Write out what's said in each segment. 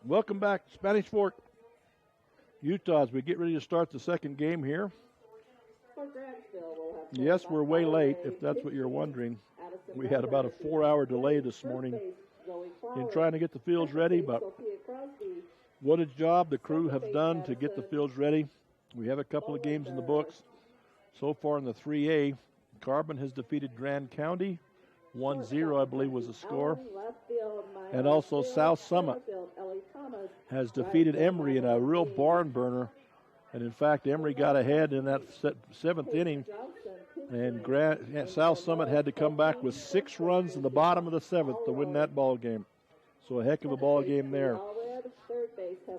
Welcome back, Spanish Fork, Utah, as we get ready to start the second game here. Yes, we're way late, if that's what you're wondering. We had about a 4-hour delay this morning in trying to get the fields ready, but what a job the crew have done to get the fields ready. We have a couple of games in the books. So far in the 3A, Carbon has defeated Grand County. 1-0, I believe, was the score. And also South Summit has defeated Emory in a real barn burner. And in fact, Emory got ahead in that seventh inning. And South Summit had to come back with 6 runs in the bottom of the seventh to win that ball game. So a heck of a ball game there.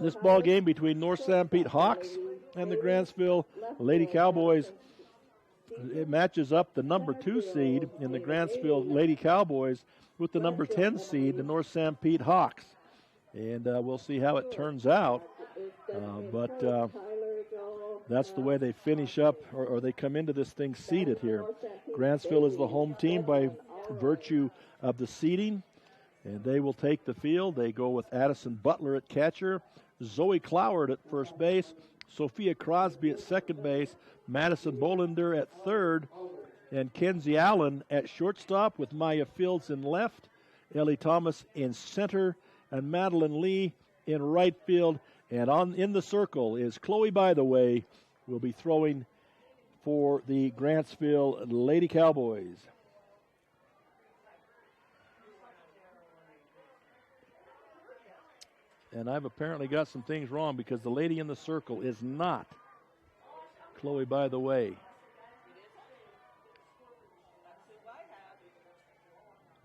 This ball game between North Sanpete Hawks and the Grantsville Lady Cowboys, it matches up the number 2 seed in the Grantsville Lady Cowboys with the number 10 seed, the North Sanpete Hawks. And we'll see how it turns out. But that's the way they finish up, or they come into this thing seeded here. Grantsville is the home team by virtue of the seeding, and they will take the field. They go with Addison Butler at catcher, Zoe Cloward at first base, Sophia Crosby at second base, Madison Bolander at third, and Kenzie Allen at shortstop with Maya Fields in left, Ellie Thomas in center, and Madeline Lee in right field. And in the circle is Chloe By the Way, will be throwing for the Grantsville Lady Cowboys. And I've apparently got some things wrong because the lady in the circle is not Chloe By the Way.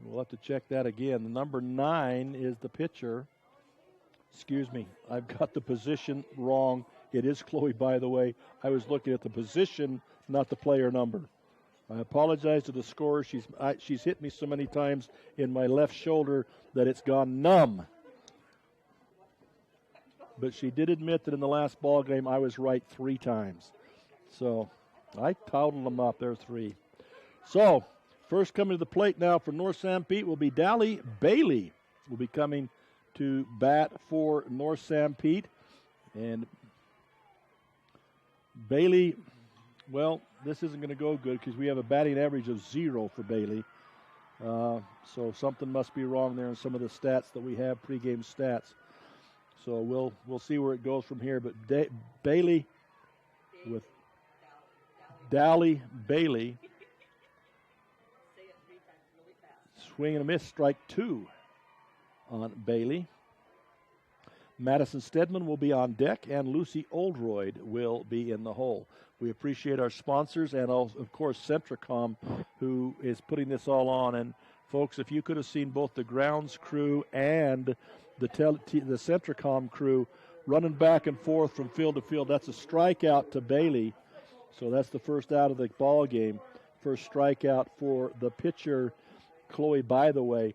We'll have to check that again. The number 9 is the pitcher. Excuse me, I've got the position wrong. It is Chloe By the Way. I was looking at the position, not the player number. I apologize to the scorer. She's hit me so many times in my left shoulder that it's gone numb. But she did admit that in the last ball game I was right 3 times. So I totaled them up. There 3. So first coming to the plate now for North Sanpete will be Dally Bailey. Will be coming to bat for North Sanpete. And Bailey, well, this isn't going to go good because we have a batting average of 0 for Bailey. So something must be wrong there in some of the stats that we have, pregame stats. So we'll see where it goes from here. But Bailey with Dally Bailey. Swing and a miss, strike 2 on Bailey. Madison Stedman will be on deck, and Lucy Oldroyd will be in the hole. We appreciate our sponsors and, of course, Centricom, who is putting this all on. And, folks, if you could have seen both the grounds crew and the Centricom crew running back and forth from field to field, that's a strikeout to Bailey. So that's the first out of the ball game. First strikeout for the pitcher, Chloe By the Way.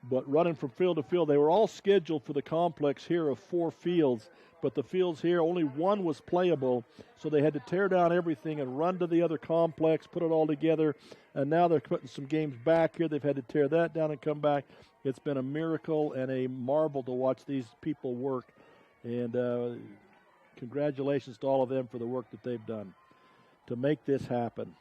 But running from field to field, they were all scheduled for the complex here of 4 fields. But the fields here, only 1 was playable. So they had to tear down everything and run to the other complex, put it all together. And now they're putting some games back here. They've had to tear that down and come back. It's been a miracle and a marvel to watch these people work. And congratulations to all of them for the work that they've done to make this happen.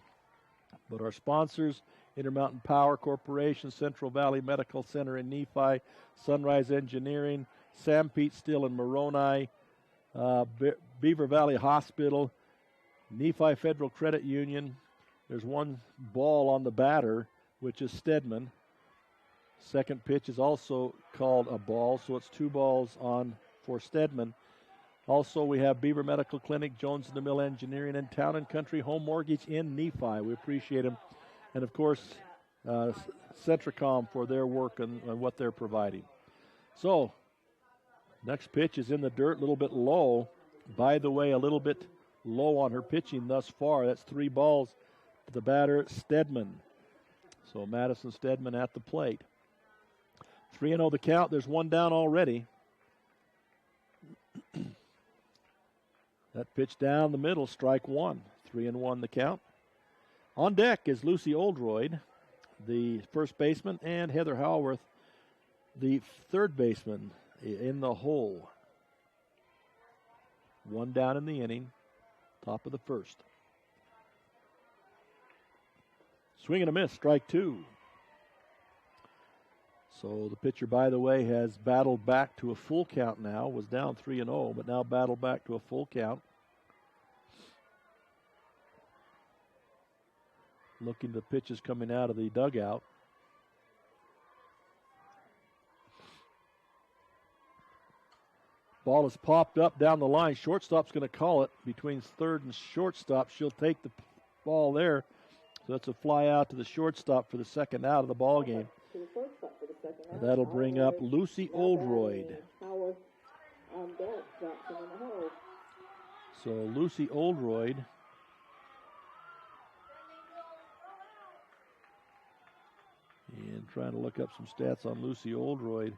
But our sponsors, Intermountain Power Corporation, Central Valley Medical Center in Nephi, Sunrise Engineering, Sanpete Steel in Moroni, Beaver Valley Hospital, Nephi Federal Credit Union. There's 1 ball on the batter, which is Stedman. Second pitch is also called a ball, so it's 2 balls on for Stedman. Also, we have Beaver Medical Clinic, Jones and the Mill Engineering, and Town & Country Home Mortgage in Nephi. We appreciate them. And, of course, Centricom for their work and what they're providing. So, next pitch is in the dirt, a little bit low. By the way, a little bit low on her pitching thus far. That's 3 balls to the batter, Stedman. So, Madison Stedman at the plate. 3-0 the count. There's 1 down already. That pitch down the middle, strike 1. 3-1 the count. On deck is Lucy Oldroyd, the first baseman, and Heather Howarth, the third baseman. in the hole. One down in the inning, top of the first. Swing and a miss, strike two. So the pitcher, by the way, has battled back to a full count now. Was down 3-0, but now battled back to a full count. Looking the pitches coming out of the dugout. Ball is popped up down the line. Shortstop's going to call it between third and shortstop. She'll take the ball there. So that's a fly out to the shortstop for the second out of the ball game. That'll bring up Lucy Oldroyd. So Lucy Oldroyd and trying to look up some stats on Lucy Oldroyd.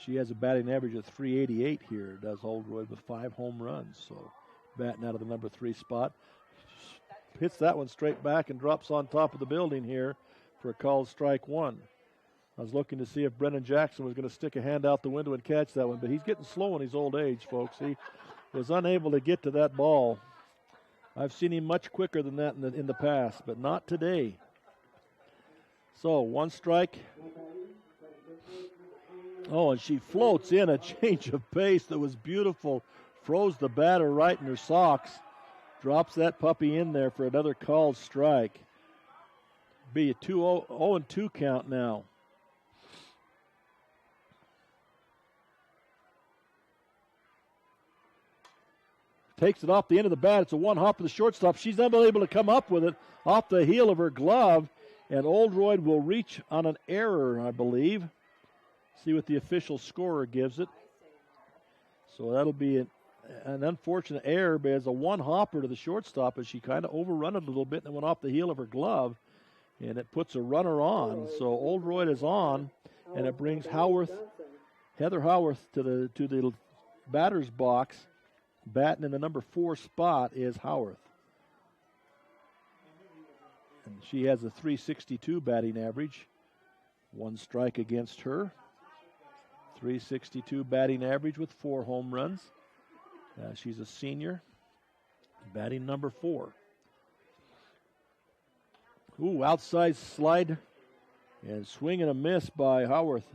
She has a batting average of .388 here, does Oldroyd, with 5 home runs. So batting out of the number 3 spot. Hits that one straight back and drops on top of the building here for a called strike one. I was looking to see if Brennan Jackson was going to stick a hand out the window and catch that one, but he's getting slow in his old age, folks. He was unable to get to that ball. I've seen him much quicker than that in the past, but not today. So 1 strike. Oh, and she floats in a change of pace that was beautiful. Froze the batter right in her socks. Drops that puppy in there for another called strike. Be a 0-2 count now. Takes it off the end of the bat. It's a one hop to the shortstop. She's unable to come up with it off the heel of her glove. And Oldroyd will reach on an error, I believe. See what the official scorer gives it. So that'll be an unfortunate error, but as a one hopper to the shortstop, as she kind of overrun it a little bit and it went off the heel of her glove. And it puts a runner on. So Oldroyd is on, and it brings Heather Howarth to the batter's box. Batting in the number 4 spot is Howarth. And she has a .362 batting average. 1 strike against her. .362 batting average with 4 home runs. She's a senior. Batting number 4. Ooh, outside slide and swing and a miss by Howarth.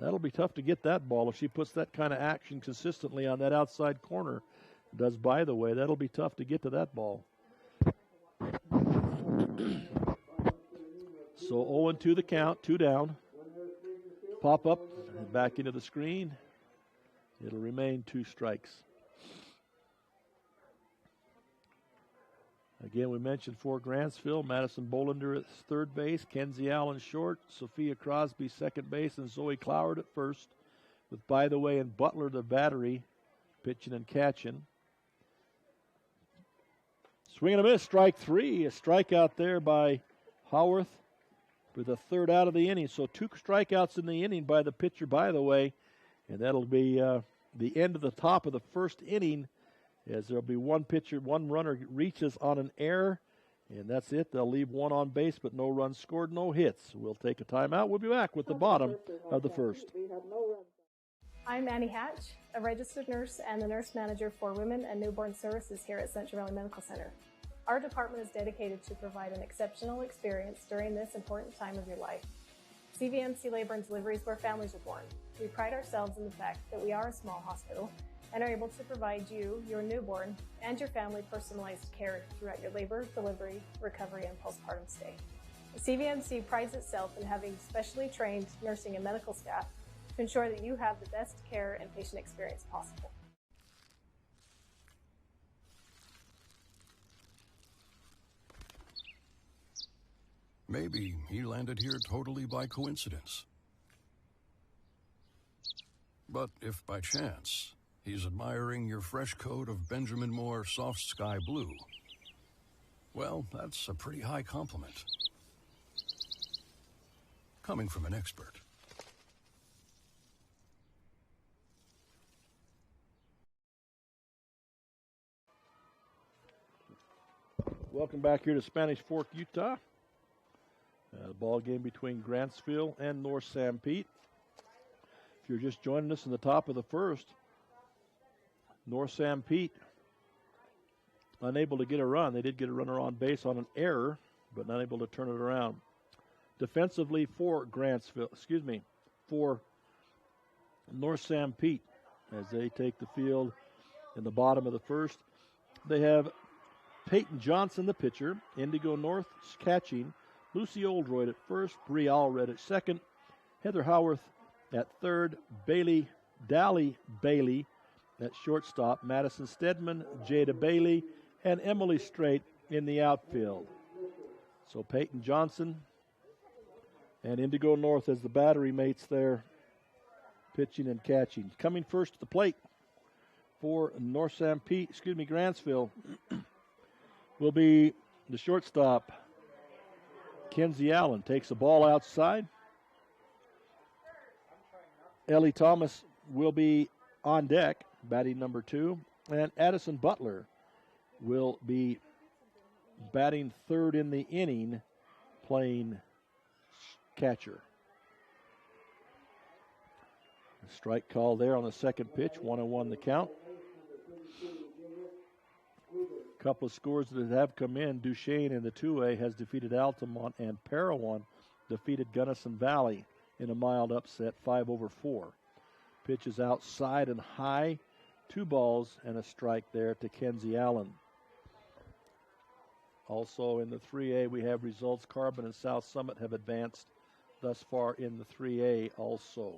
That'll be tough to get that ball if she puts that kind of action consistently on that outside corner. Does, by the way, that'll be tough to get to that ball. So 0-2 the count, 2 down. Pop up and back into the screen. It'll remain 2 strikes. Again, we mentioned for Grantsville, Madison Bolender at third base, Kenzie Allen short, Sophia Crosby second base, and Zoe Cloward at first, with, by the way, and Butler the battery, pitching and catching. Swing and a miss, strike 3. A strikeout there by Howarth for the 3rd out of the inning. So 2 strikeouts in the inning by the pitcher, by the way, and that'll be the end of the top of the 1st inning, as there'll be 1 pitcher, 1 runner reaches on an error, and that's it. They'll leave 1 on base, but no runs scored, no hits. We'll take a timeout. We'll be back with the bottom of the 1st. I'm Annie Hatch, a registered nurse and the nurse manager for Women and Newborn Services here at Central Valley Medical Center. Our department is dedicated to provide an exceptional experience during this important time of your life. CVMC Labor and Delivery is where families are born. We pride ourselves in the fact that we are a small hospital and are able to provide you, your newborn, and your family personalized care throughout your labor, delivery, recovery, and postpartum stay. CVMC prides itself in having specially trained nursing and medical staff to ensure that you have the best care and patient experience possible. Maybe he landed here totally by coincidence. But if by chance he's admiring your fresh coat of Benjamin Moore soft sky blue, well, that's a pretty high compliment. Coming from an expert. Welcome back here to Spanish Fork, Utah. The ball game between Grantsville and North Sanpete. If you're just joining us in the top of the first, North Sanpete unable to get a run. They did get a runner on base on an error, but not able to turn it around. Defensively for for North Sanpete, as they take the field in the bottom of the first, they have Peyton Johnson, the pitcher, Indigo North catching, Lucy Oldroyd at first, Bree Allred at second, Heather Howarth at third, Dally Bailey at shortstop, Madison Stedman, Jada Bailey, and Emily Strait in the outfield. So Peyton Johnson and Indigo North as the battery mates there, pitching and catching. Coming first to the plate for Grantsville will be the shortstop, Kenzie Allen. Takes the ball outside. Ellie Thomas will be on deck, batting number 2. And Addison Butler will be batting third in the inning, playing catcher. A strike call there on the second pitch, 1-1 the count. Couple of scores that have come in. Duchesne in the 2A has defeated Altamont, and Parowan defeated Gunnison Valley in a mild upset, 5-4. Pitch is outside and high. 2 balls and a strike there to Kenzie Allen. Also in the 3A, we have results. Carbon and South Summit have advanced thus far in the 3A also.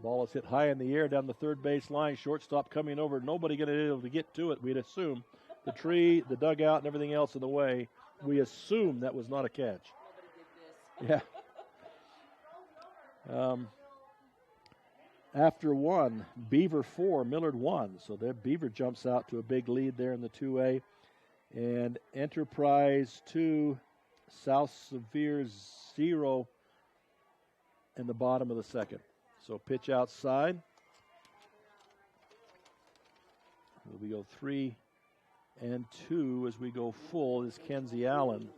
Ball is hit high in the air down the third base line. Shortstop coming over. Nobody going to be able to get to it, we'd assume. The tree, the dugout, and everything else in the way. We assume that was not a catch. Yeah. After 1, Beaver 4, Millard 1. So that Beaver jumps out to a big lead there in the 2A. And Enterprise 2, South Sevier 0 in the bottom of the second. So pitch outside. We go 3-2 as we go full is Kenzie Allen.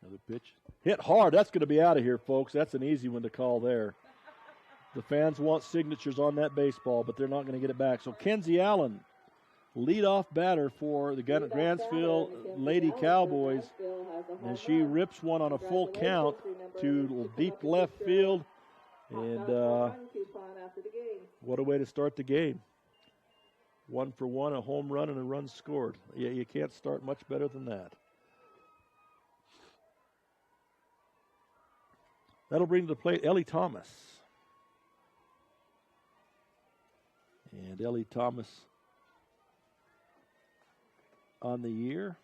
Another pitch. Hit hard. That's going to be out of here, folks. That's an easy one to call there. The fans want signatures on that baseball, but they're not going to get it back. So Kenzie Allen, leadoff batter for the Grantsville Lady Cowboys, and she rips one on a full count to deep left field, and what a way to start the game. 1 for 1, a home run and a run scored. Yeah, you can't start much better than that. That'll bring to the plate Ellie Thomas. And Ellie Thomas on the year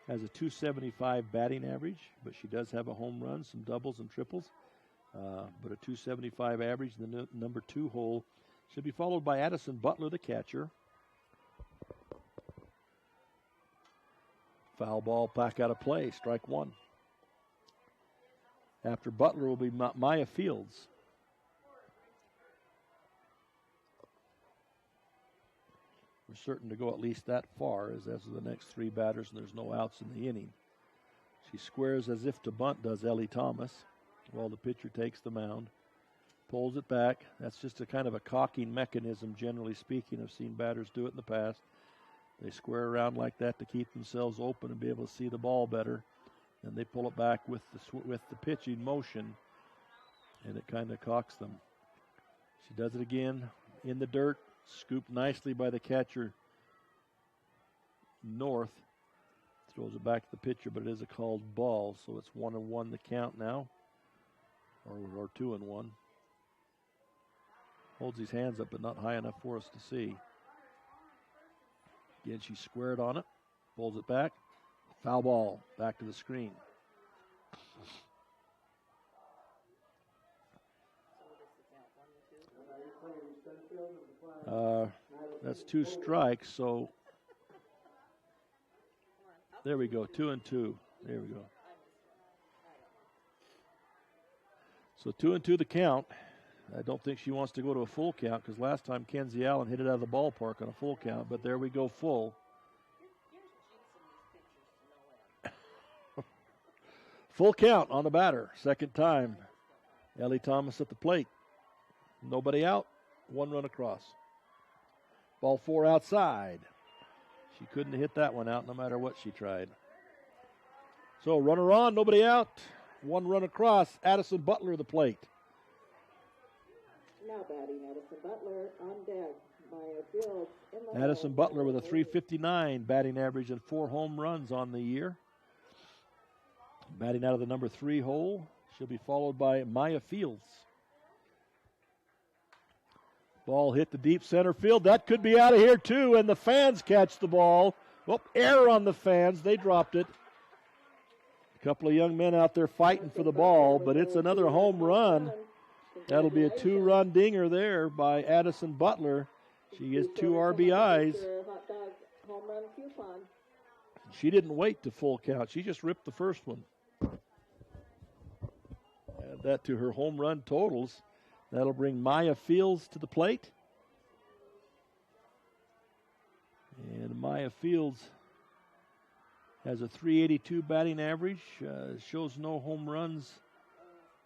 has a .275 batting average, but she does have a home run, some doubles and triples, but a .275 average in the number 2 hole. She'll be followed by Addison Butler, the catcher. Foul ball back out of play, strike 1. After Butler will be Maya Fields. We're certain to go at least that far, as those are the next 3 batters, and there's no outs in the inning. She squares as if to bunt, does Ellie Thomas, while the pitcher takes the mound, pulls it back. That's just a kind of a cocking mechanism, generally speaking. I've seen batters do it in the past. They square around like that to keep themselves open and be able to see the ball better. And they pull it back with the pitching motion, and it kind of cocks them. She does it again in the dirt, scooped nicely by the catcher, North. Throws it back to the pitcher, but it is a called ball, so it's 1-1 the count now, or 2-1. Holds his hands up, but not high enough for us to see. Again, she squared on it, pulls it back. Foul ball, back to the screen. That's 2 strikes, so there we go, 2-2. There we go. So 2-2 the count. I don't think she wants to go to a full count because last time Kenzie Allen hit it out of the ballpark on a full count, but there we go full. Full count on the batter. Second time. Ellie Thomas at the plate. Nobody out. One run across. Ball 4 outside. She couldn't hit that one out no matter what she tried. So runner on, nobody out. One run across. Addison Butler at the plate. Now batting Addison Butler on deck. Maya Fields in the Addison Butler with a .359 batting average and 4 home runs on the year. Batting out of the number 3 hole. She'll be followed by Maya Fields. Ball hit the deep center field. That could be out of here too, and the fans catch the ball. Oh, error on the fans. They dropped it. A couple of young men out there fighting for the ball, but it's another home run. That'll be a 2-run dinger there by Addison Butler. She gets 2 RBIs. She didn't wait to full count. She just ripped the first one. Add that to her home run totals. That'll bring Maya Fields to the plate. And Maya Fields has a .382 batting average. Shows no home runs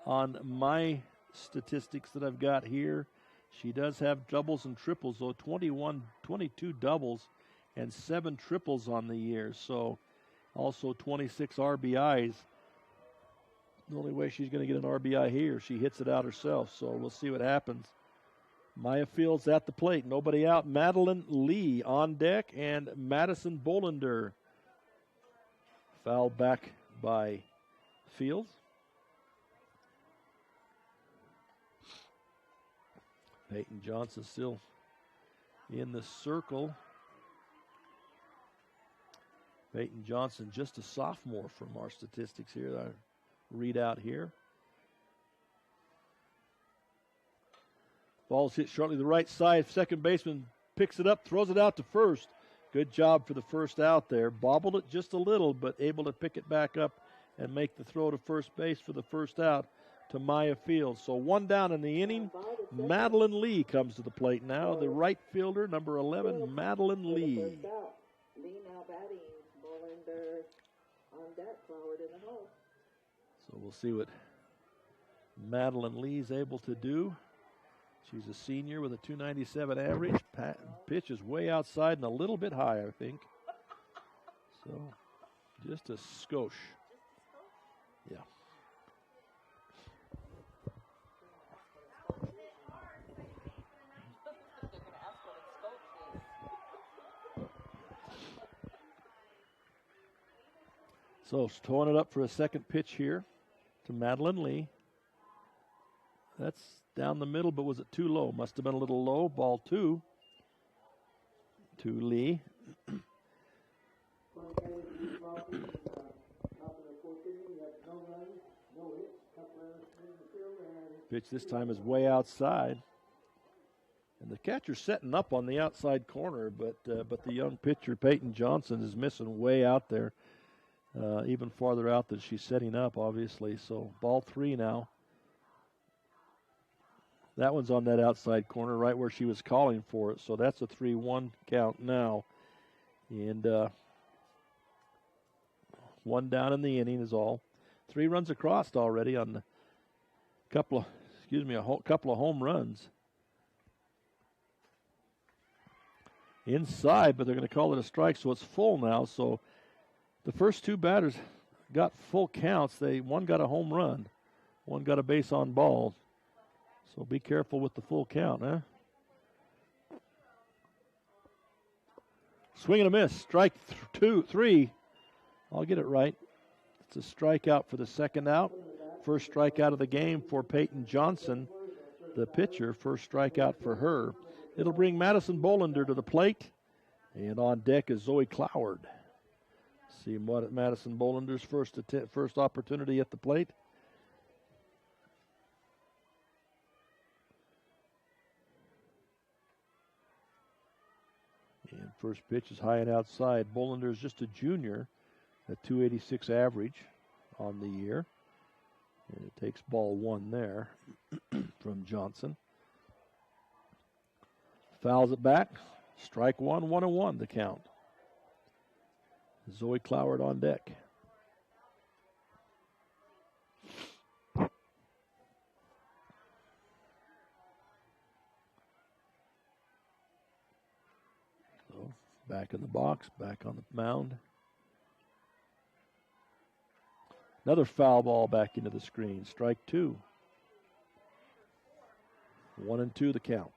on my statistics that I've got here. She does have doubles and triples, though 22 doubles and 7 triples on the year. So also 26 RBIs. The only way she's going to get an RBI here, she hits it out herself. So we'll see what happens. Maya Fields at the plate. Nobody out. Madeline Lee on deck, and Madison Bolander fouled back by Fields. Peyton Johnson still in the circle. Peyton Johnson, just a sophomore from our statistics here that I read out here. Ball's hit shortly to the right side. Second baseman picks it up, throws it out to first. Good job for the first out there. Bobbled it just a little, but able to pick it back up and make the throw to first base for the first out to Maya Fields. So 1 down in the inning. Madeline Lee comes to the plate now. The right fielder, number 11, Madeline Lee. Lee now batting. Bolander on deck, forward in the hole. So we'll see what Madeline Lee's able to do. She's a senior with a .297 average. Pitch is way outside and a little bit high, I think. So just a skosh. Yeah. So throwing it up for a second pitch here to Madeline Lee. That's down the middle, but was it too low? Must have been a little low. Ball 2 to Lee. Pitch this time is way outside. And the catcher's setting up on the outside corner, but the young pitcher, Peyton Johnson, is missing way out there. Even farther out than she's setting up, obviously. So ball 3 now. That one's on that outside corner, right where she was calling for it. So that's a 3-1 count now. And 1 down in the inning is all. 3 runs across already on a couple of home runs. Inside, but they're going to call it a strike, so it's full now. So the first 2 batters got full counts. One got a home run. One got a base on balls. So be careful with the full count, huh? Swing and a miss. Strike 3. I'll get it right. It's a strikeout for the second out. First strikeout of the game for Peyton Johnson, the pitcher. First strikeout for her. It'll bring Madison Bolander to the plate. And on deck is Zoe Cloward. See what Madison Bolander's first opportunity at the plate. And first pitch is high and outside. Bolander's just a junior, a .286 average on the year. And it takes ball one there from Johnson. Fouls it back. Strike one, 1-1 the count. Zoe Cloward on deck. So back in the box, back on the mound. Another foul ball back into the screen. Strike two. 1-2 the count.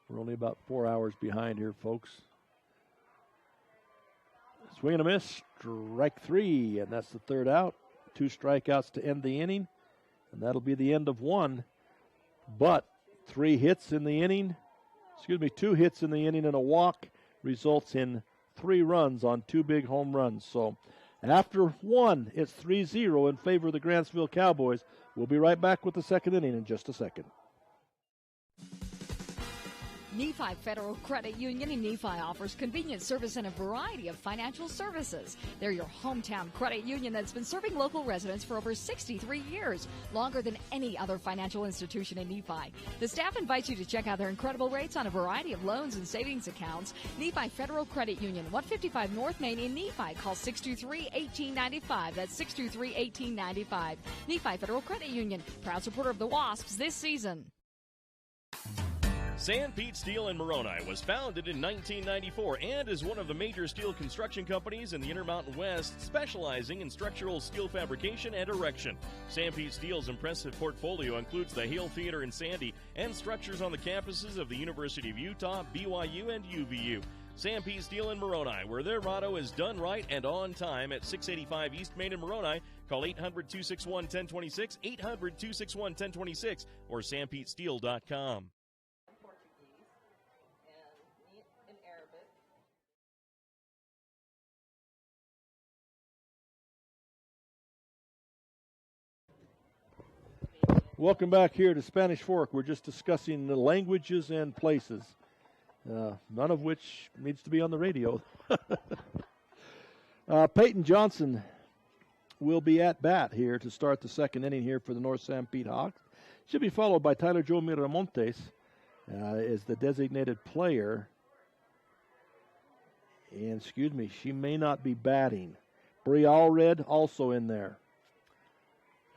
We're only about 4 hours behind here, folks. Swing and a miss, strike three, and that's the third out. 2 strikeouts to end the inning, and that'll be the end of one. But 2 hits in the inning and a walk results in 3 runs on 2 big home runs. So after one, it's 3-0 in favor of the Grantsville Cowboys. We'll be right back with the second inning in just a second. Nephi Federal Credit Union in Nephi offers convenient service and a variety of financial services. They're your hometown credit union that's been serving local residents for over 63 years, longer than any other financial institution in Nephi. The staff invites you to check out their incredible rates on a variety of loans and savings accounts. Nephi Federal Credit Union, 155 North Main in Nephi. Call 623-1895. That's 623-1895. Nephi Federal Credit Union, proud supporter of the Wasps this season. Sanpete Steel in Moroni was founded in 1994 and is one of the major steel construction companies in the Intermountain West, specializing in structural steel fabrication and erection. Sanpete Steel's impressive portfolio includes the Hale Theater in Sandy and structures on the campuses of the University of Utah, BYU, and UVU. Sanpete Steel in Moroni, where their motto is done right and on time, at 685 East Main in Moroni. Call 800-261-1026, 800-261-1026, or sanpetesteel.com. Welcome back here to Spanish Fork. We're just discussing the languages and places, none of which needs to be on the radio. Peyton Johnson will be at bat here to start the second inning here for the North Sanpete Hawks. Should be followed by Tyler Joe Miramontes as the designated player. And, she may not be batting. Bree Allred also in there.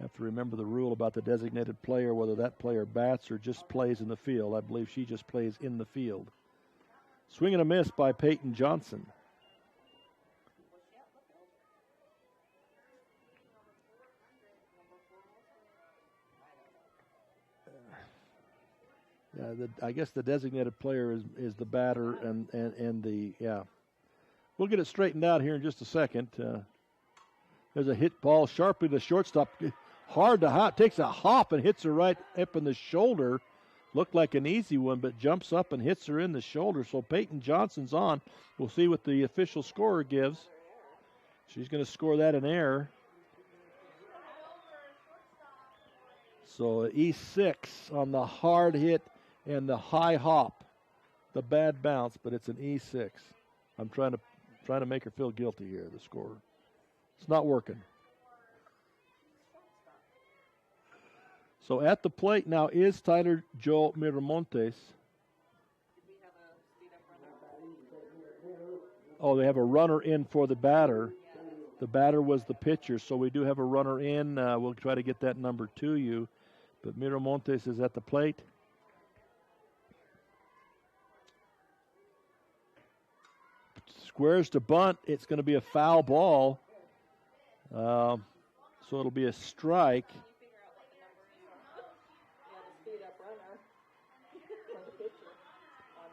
Have to remember the rule about the designated player, whether that player bats or just plays in the field. I believe she just plays in the field. Swing and a miss by Peyton Johnson. I guess the designated player is the batter and the, yeah. We'll get it straightened out here in just a second. There's a hit ball sharply to shortstop. Hard to hop, takes a hop and hits her right up in the shoulder. Looked like an easy one, but jumps up and hits her in the shoulder. So Peyton Johnson's on. We'll see what the official scorer gives. She's going to score that an error. So E6 on the hard hit and the high hop. The bad bounce, but it's an E6. I'm trying to make her feel guilty here, the scorer. It's not working. So at the plate now is Tyler Joe Miramontes. Oh, they have a runner in for the batter. The batter was the pitcher, so we do have a runner in. We'll try to get that number to you. But Miramontes is at the plate. Squares to bunt. It's going to be a foul ball. So it'll be a strike.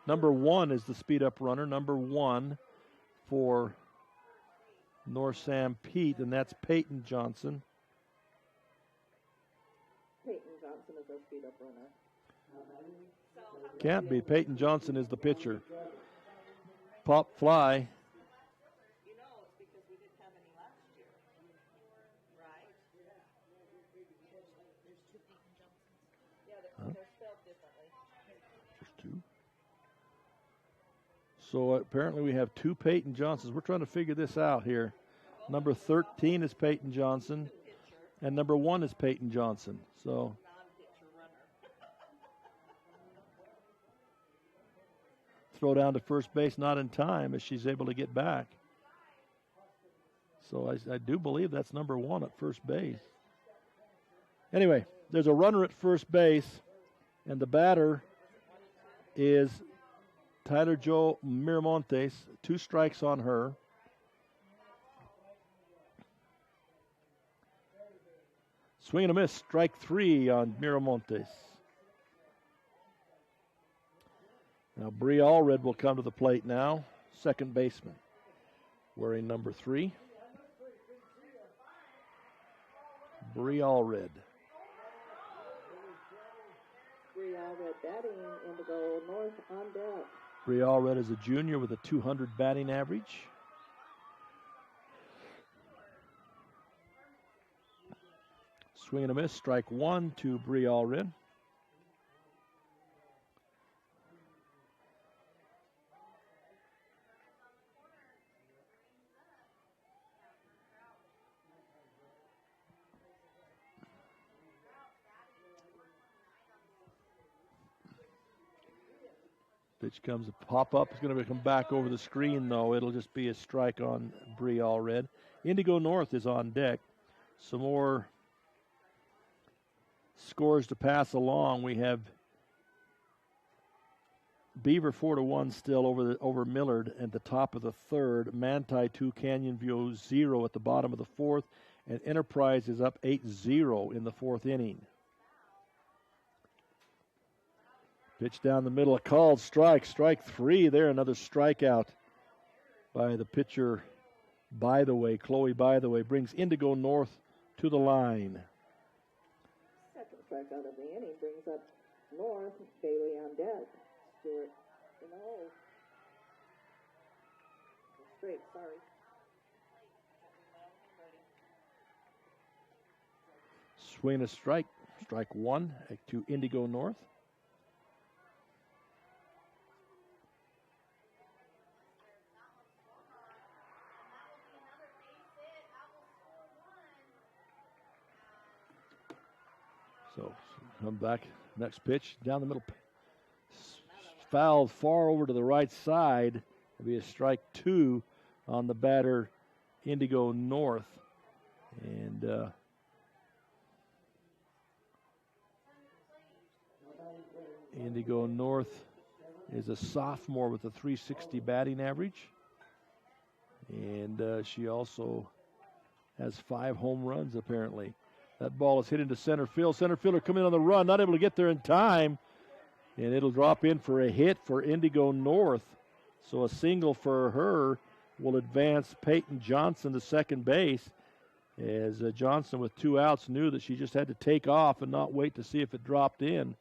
Number 1 is the speed-up runner. Number 1 for North Sanpete, and that's Peyton Johnson. Peyton Johnson is our speed-up runner. Can't be. Peyton Johnson is the pitcher. Pop fly. You know, it's because we didn't have any last year, right? There's two Peyton Johnsons. Yeah, they're spelled differently. So apparently we have 2 Peyton Johnsons. We're trying to figure this out here. Number 13 is Peyton Johnson, and number 1 is Peyton Johnson. So throw down to first base, not in time as she's able to get back. So I do believe that's number 1 at first base. Anyway, there's a runner at first base, and the batter is Tyler Jo Miramontes. 2 strikes on her. Swing and a miss, strike 3 on Miramontes. Now Bree Allred will come to the plate now, second baseman, wearing number 3. Bree Allred. Bree Allred batting, Indigo North on deck. Bree Allred is a junior with a 200 batting average. Swing and a miss, strike 1 to Bree Allred. Pitch comes a pop up. It's going to come back over the screen, though. It'll just be a strike on Bree Allred. Indigo North is on deck. Some more scores to pass along. We have Beaver 4-1 still over Millard at the top of the third. Manti 2, Canyon View 0 at the bottom of the fourth, and Enterprise is up 8-0 in the fourth inning. Pitch down the middle, a called strike. Strike 3 there, another strikeout by the pitcher, Chloe By the Way, brings Indigo North to the line. Second strikeout of the inning brings up North. Bailey on deck. Stewart in the hole. Straight, sorry. Swing a strike. Strike 1 to Indigo North. So come back, next pitch, down the middle. Fouled far over to the right side. It'll be a strike 2 on the batter, Indigo North. And Indigo North is a sophomore with a 360 batting average. And she also has 5 home runs, apparently. That ball is hit into center field. Center fielder coming on the run, not able to get there in time. And it'll drop in for a hit for Indigo North. So a single for her will advance Peyton Johnson to second base, as Johnson with 2 outs knew that she just had to take off and not wait to see if it dropped in.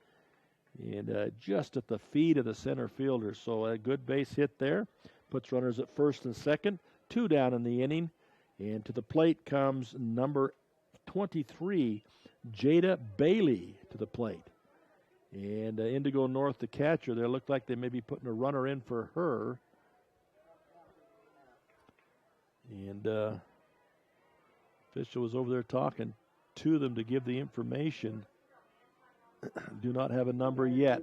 And just at the feet of the center fielder. So a good base hit there. Puts runners at first and second. 2 down in the inning. And to the plate comes number 23, Jada Bailey to the plate. And Indigo North, the catcher there, looked like they may be putting a runner in for her. And official was over there talking to them to give the information. Do not have a number yet.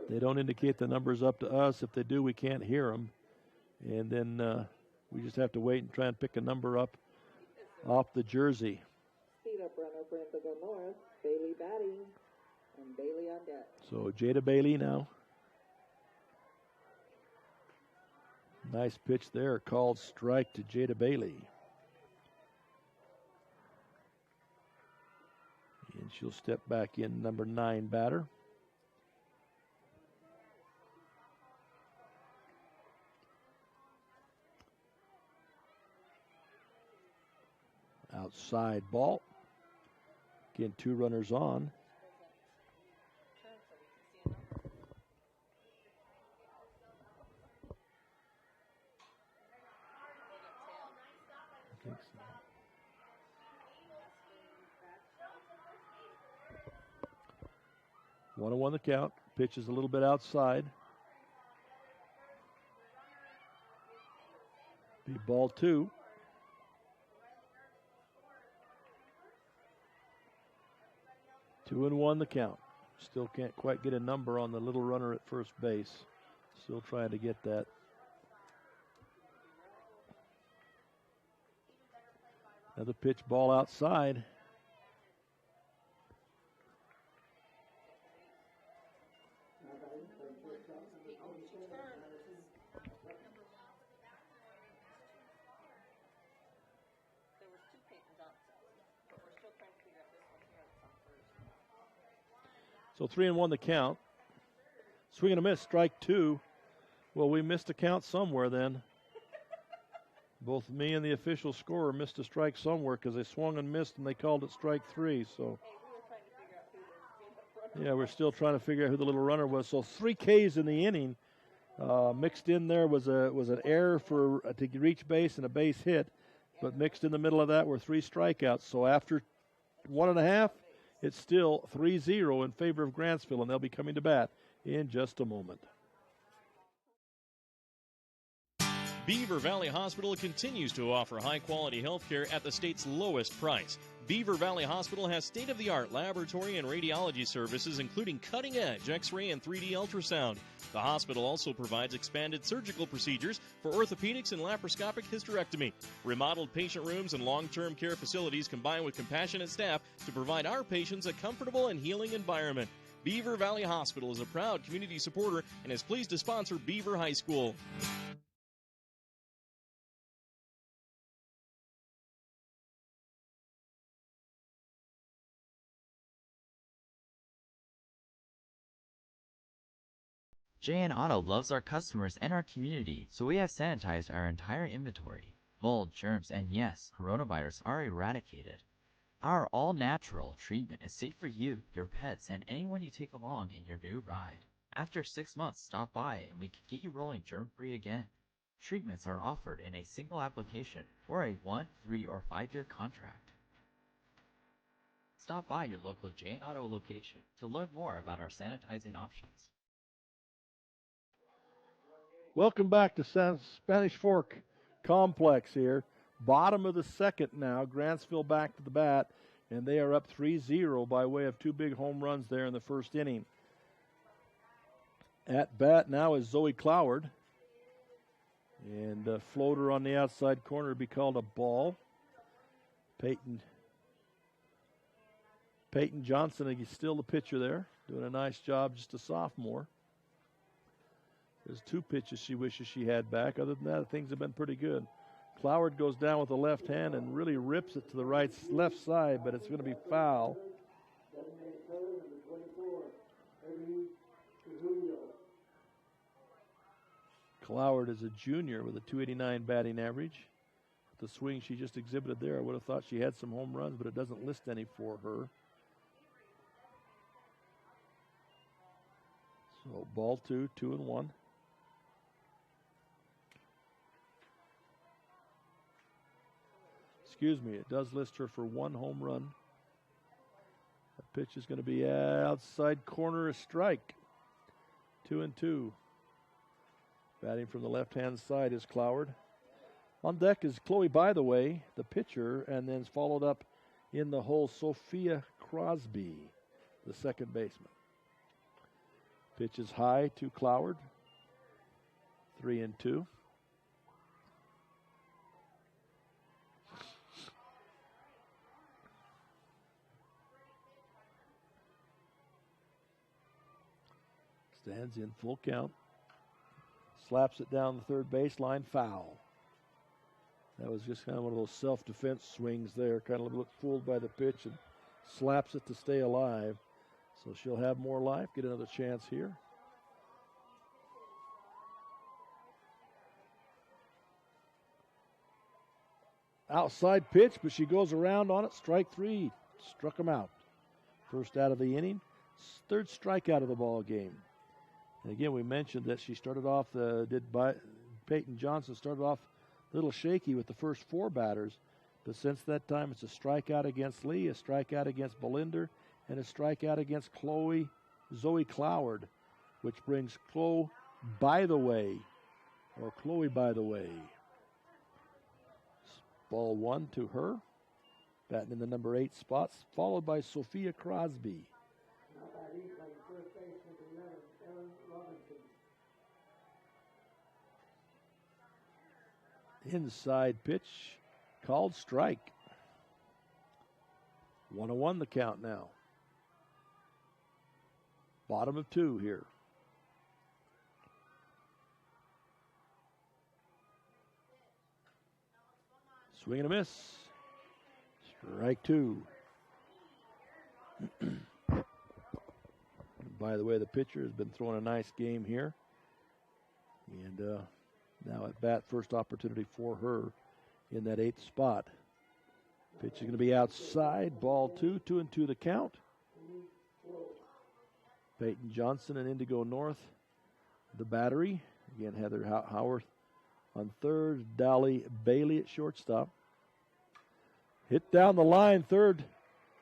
They don't indicate the number's up to us. If they do, we can't hear them. And then we just have to wait and try and pick a number up off the jersey. Speed up runner for Indigo North. Bailey batting. And Bailey on deck. So Jada Bailey now. Nice pitch there. Called strike to Jada Bailey. And she'll step back in, number 9 batter. Outside ball. Again, 2 runners on. One the count. Pitch is a little bit outside. Be ball 2. Two and 1 the count. Still can't quite get a number on the little runner at first base. Still trying to get that. Another pitch, ball outside. So 3-1 the count. Swing and a miss, strike 2. Well, we missed a count somewhere then. Both me and the official scorer missed a strike somewhere because they swung and missed and they called it strike 3. So, yeah, we're still trying to figure out who the little runner was. So 3 Ks in the inning. Mixed in there was an error to reach base and a base hit, but mixed in the middle of that were 3 strikeouts. So after 1.5, it's still 3-0 in favor of Grantsville, and they'll be coming to bat in just a moment. Beaver Valley Hospital continues to offer high-quality health care at the state's lowest price. Beaver Valley Hospital has state-of-the-art laboratory and radiology services, including cutting-edge X-ray and 3D ultrasound. The hospital also provides expanded surgical procedures for orthopedics and laparoscopic hysterectomy. Remodeled patient rooms and long-term care facilities combine with compassionate staff to provide our patients a comfortable and healing environment. Beaver Valley Hospital is a proud community supporter and is pleased to sponsor Beaver High School. JN Auto loves our customers and our community, so we have sanitized our entire inventory. Mold, germs, and yes, coronavirus are eradicated. Our all-natural treatment is safe for you, your pets, and anyone you take along in your new ride. After 6 months, stop by and we can get you rolling germ-free again. Treatments are offered in a single application or a 1, 3, or 5-year contract. Stop by your local JN Auto location to learn more about our sanitizing options. Welcome back to Spanish Fork Complex here. Bottom of the second now. Grantsville back to the bat, and they are up 3-0 by way of 2 big home runs there in the first inning. At bat now is Zoe Cloward. And a floater on the outside corner would be called a ball. Peyton Johnson is still the pitcher there, doing a nice job, just a sophomore. There's 2 pitches she wishes she had back. Other than that, things have been pretty good. Cloward goes down with the left hand and really rips it to the left side, but it's going to be foul. Cloward is a junior with a .289 batting average. The swing she just exhibited there, I would have thought she had some home runs, but it doesn't list any for her. So ball 2, 2-1. Excuse me, it does list her for 1 home run. That pitch is going to be outside corner, a strike. 2-2. Batting from the left-hand side is Cloward. On deck is Chloe By the Way, the pitcher, and then followed up in the hole Sophia Crosby, the second baseman. Pitch is high to Cloward. 3-2. Stands in full count. Slaps it down the third baseline, foul. That was just kind of one of those self-defense swings there. Kind of looked fooled by the pitch and slaps it to stay alive. So she'll have more life, get another chance here. Outside pitch, but she goes around on it. Strike 3. Struck him out. First out of the inning. 3rd strikeout of the ball game. And again, we mentioned that she started off, Peyton Johnson started off a little shaky with the first 4 batters. But since that time, it's a strikeout against Lee, a strikeout against Belinder, and a strikeout against Zoe Cloward, which brings Chloe By the Way. Ball 1 to her. Batting in the number 8 spots, followed by Sophia Crosby. Inside pitch, called strike. 1-1 the count now. Bottom of 2 here. Swing and a miss. Strike 2. By the way, the pitcher has been throwing a nice game here. And now at bat, first opportunity for her in that 8th spot. Pitch is going to be outside. Ball 2, 2-2 the count. Peyton Johnson and Indigo North, the battery. Again, Heather Howarth on third. Dolly Bailey at shortstop. Hit down the line, third,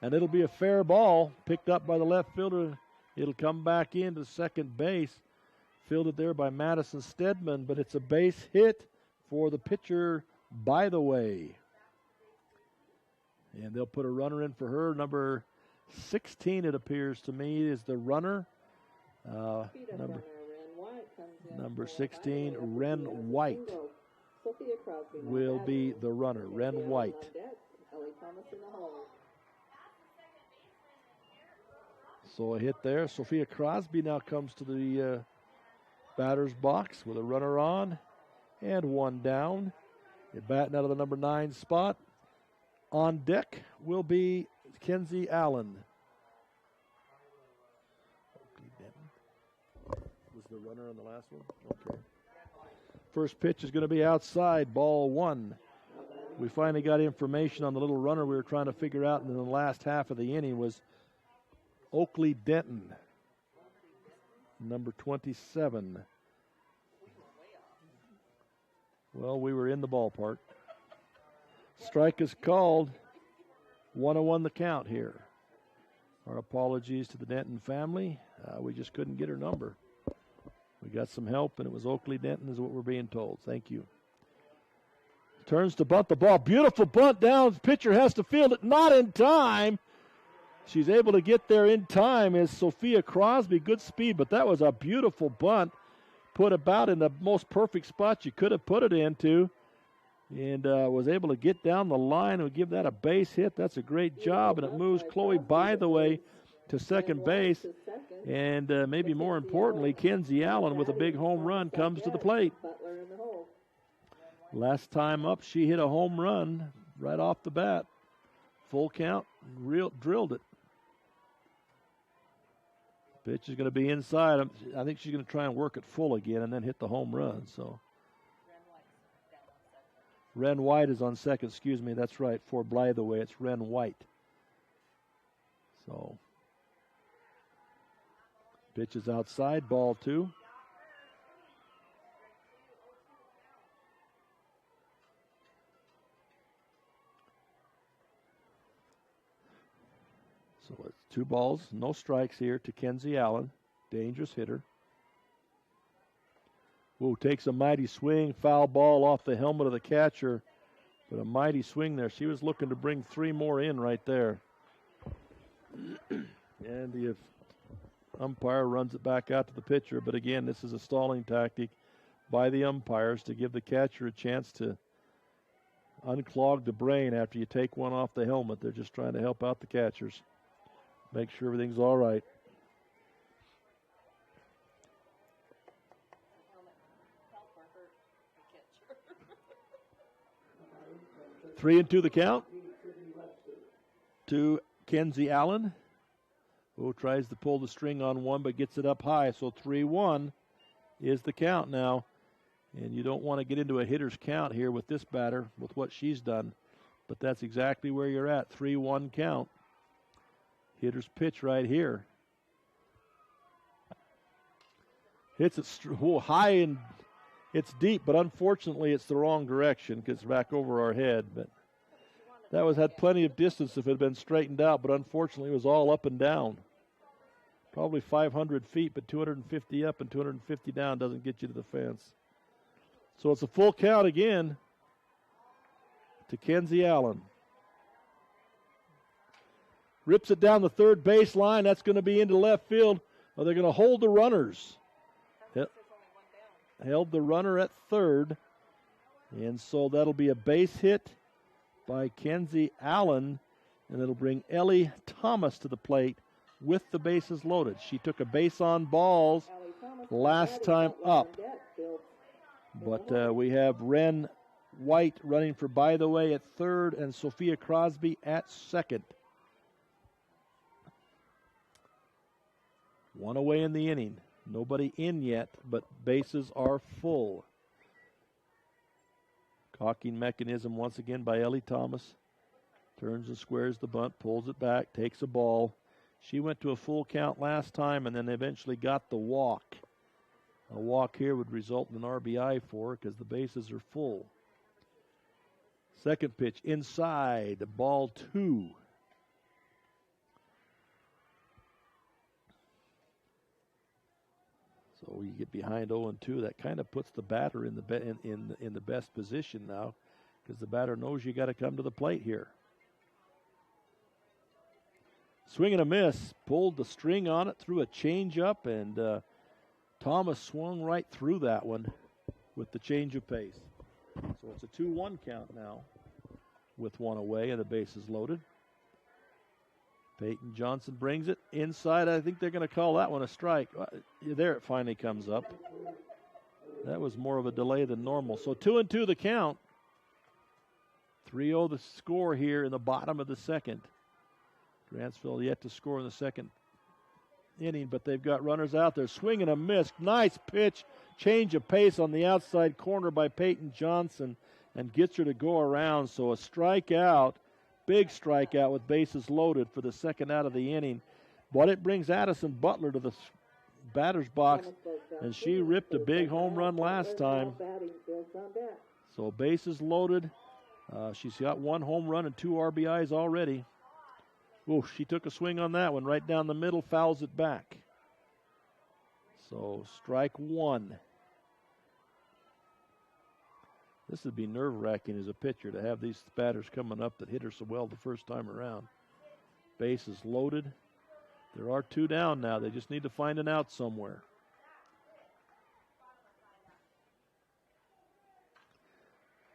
and it'll be a fair ball. Picked up by the left fielder. It'll come back into second base. Fielded there by Madison Stedman, but it's a base hit for the pitcher, by the way. And they'll put a runner in for her. Number 16, it appears to me, is the runner. Number 16, Ren White, will be the runner. Ren White. So a hit there. Sophia Crosby now comes to the batter's box with a runner on and one down. Batting out of the number 9 spot. On deck will be Kenzie Allen. Was the runner on the last one? Okay. First pitch is going to be outside, ball 1. We finally got information on the little runner we were trying to figure out in the last half of the inning was Oakley Denton, number 27. Well, we were in the ballpark. Strike is called. 1-1 the count here. Our apologies to the Denton family. We just couldn't get her number. We got some help, and it was Oakley Denton is what we're being told. Thank you. Turns to bunt the ball. Beautiful bunt down. Pitcher has to field it. Not in time. She's able to get there in time as Sophia Crosby. Good speed, but that was a beautiful bunt. Put about in the most perfect spot you could have put it into. And was able to get down the line and give that a base hit. That's a great job. And it moves Chloe, by the way, to second base. And maybe more importantly, Kenzie Allen with a big home run comes to the plate. Last time up, she hit a home run right off the bat. Full count, drilled it. Pitch is going to be inside. I think she's going to try and work it full again and then hit the home run. So Ren White is on second. Excuse me, that's right. For Blytheway, it's Ren White. So pitch is outside, ball 2. So it's 2 balls, no strikes here to Kenzie Allen. Dangerous hitter. Ooh, takes a mighty swing. Foul ball off the helmet of the catcher. But a mighty swing there. She was looking to bring 3 more in right there. And the umpire runs it back out to the pitcher. But again, this is a stalling tactic by the umpires to give the catcher a chance to unclog the brain after you take one off the helmet. They're just trying to help out the catchers. Make sure everything's all right. Three and 2 the count to Kenzie Allen, who tries to pull the string on one but gets it up high. So 3-1 is the count now. And you don't want to get into a hitter's count here with this batter with what she's done. But that's exactly where you're at. 3-1 count. Hitter's pitch right here. Hits it high and it's deep, but unfortunately it's the wrong direction because it's back over our head. But that had plenty of distance if it had been straightened out, but unfortunately it was all up and down. Probably 500 feet, but 250 up and 250 down doesn't get you to the fence. So it's a full count again to Kenzie Allen. Rips it down the third baseline. That's going to be into left field. Are they going to hold the runners? Held the runner at third. And so that'll be a base hit by Kenzie Allen. And it'll bring Ellie Thomas to the plate with the bases loaded. She took a base on balls last time up. But we have Wren White running for By the Way at third and Sophia Crosby at second. One away in the inning. Nobody in yet, but bases are full. Cocking mechanism once again by Ellie Thomas. Turns and squares the bunt, pulls it back, takes a ball. She went to a full count last time and then eventually got the walk. A walk here would result in an RBI for her because the bases are full. Second pitch inside, ball 2. So you get behind 0-2. That kind of puts the batter in the best position now because the batter knows you got to come to the plate here. Swing and a miss. Pulled the string on it, threw a changeup, and Thomas swung right through that one with the change of pace. So it's a 2-1 count now with one away and the bases loaded. Peyton Johnson brings it inside. I think they're going to call that one a strike. There it finally comes up. That was more of a delay than normal. So 2-2 the count. 3-0 the score here in the bottom of the second. Grantsville yet to score in the second inning, but they've got runners out there. Swing and a miss. Nice pitch. Change of pace on the outside corner by Peyton Johnson and gets her to go around. So a strikeout. Big strikeout with bases loaded for the second out of the inning. But it brings Addison Butler to the batter's box, and she ripped a big home run last time. So bases loaded. She's got 1 home run and 2 RBIs already. Oh, she took a swing on that one right down the middle, fouls it back. So strike 1. This would be nerve-wracking as a pitcher to have these batters coming up that hit her so well the first time around. Bases loaded. There are 2 down now. They just need to find an out somewhere.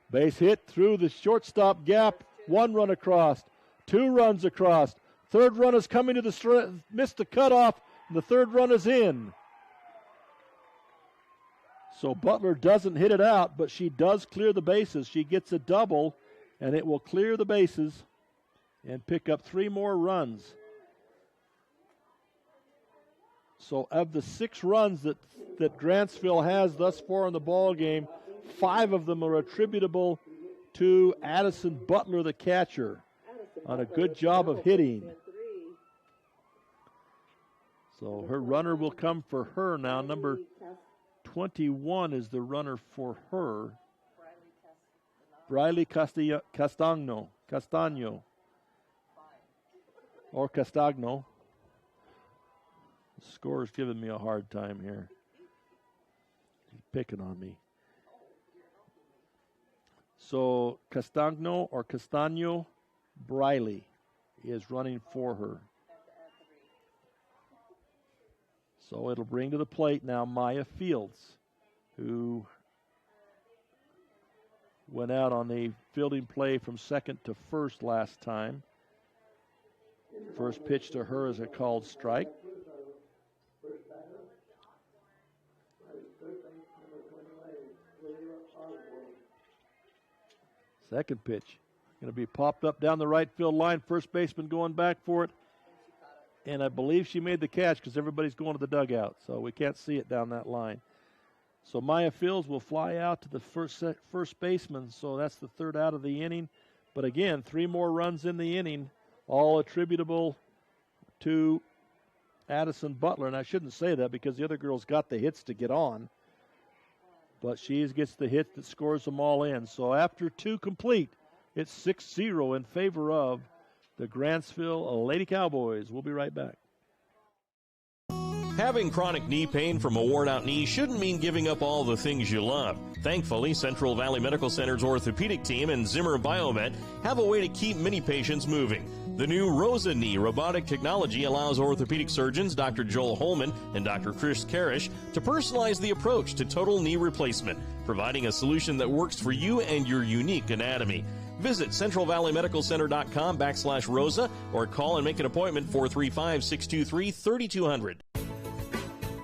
Base hit through the shortstop gap. 1 run across. 2 runs across. Third run is coming to the missed the cutoff, and the third run is in. So Butler doesn't hit it out, but she does clear the bases. She gets a double, and it will clear the bases and pick up 3 more runs. So of the 6 runs that Grantsville has thus far in the ball game, 5 of them are attributable to Addison Butler, the catcher, on a good job of hitting. So her runner will come for her now. Number 21 is the runner for her. Briley Castagno. Or Castagno. The scorer's giving me a hard time here. He's picking on me. So Castagno or Castagno Briley is running for her. So it'll bring to the plate now Maya Fields, who went out on the fielding play from second to first last time. First pitch to her is a called strike. Second pitch going to be popped up down the right field line. First baseman going back for it. And I believe she made the catch because everybody's going to the dugout, so we can't see it down that line. So Maya Fields will fly out to the first baseman, so that's the third out of the inning. But again, 3 more runs in the inning, all attributable to Addison Butler. And I shouldn't say that because the other girls got the hits to get on. But she gets the hit that scores them all in. So after 2 complete, it's 6-0 in favor of the Grantsville Lady Cowboys. We'll be right back. Having chronic knee pain from a worn-out knee shouldn't mean giving up all the things you love. Thankfully, Central Valley Medical Center's orthopedic team and Zimmer Biomet have a way to keep many patients moving. The new ROSA knee robotic technology allows orthopedic surgeons Dr. Joel Holman and Dr. Chris Karish to personalize the approach to total knee replacement, providing a solution that works for you and your unique anatomy. Visit centralvalleymedicalcenter.com/ROSA or call and make an appointment 435-623-3200.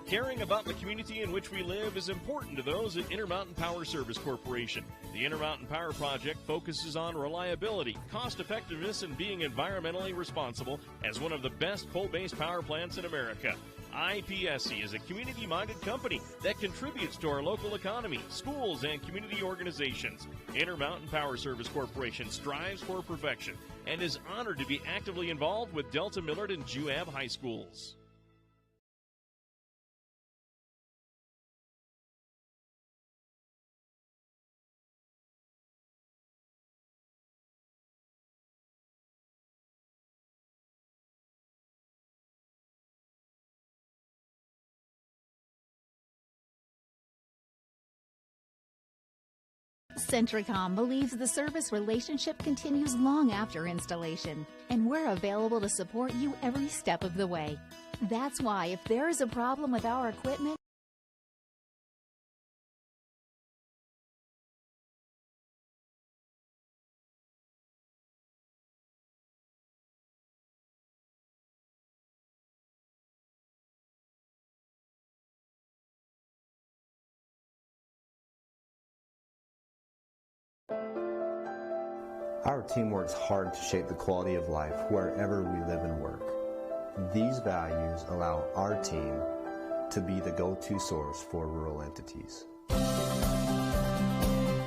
Caring about the community in which we live is important to those at Intermountain Power Service Corporation. The Intermountain Power Project focuses on reliability, cost effectiveness, and being environmentally responsible as one of the best coal-based power plants in America. IPSC is a community-minded company that contributes to our local economy, schools, and community organizations. Intermountain Power Service Corporation strives for perfection and is honored to be actively involved with Delta Millard and Juab high schools. Centricom believes the service relationship continues long after installation, and we're available to support you every step of the way. That's why if there is a problem with our equipment, our team works hard to shape the quality of life wherever we live and work. These values allow our team to be the go-to source for rural entities.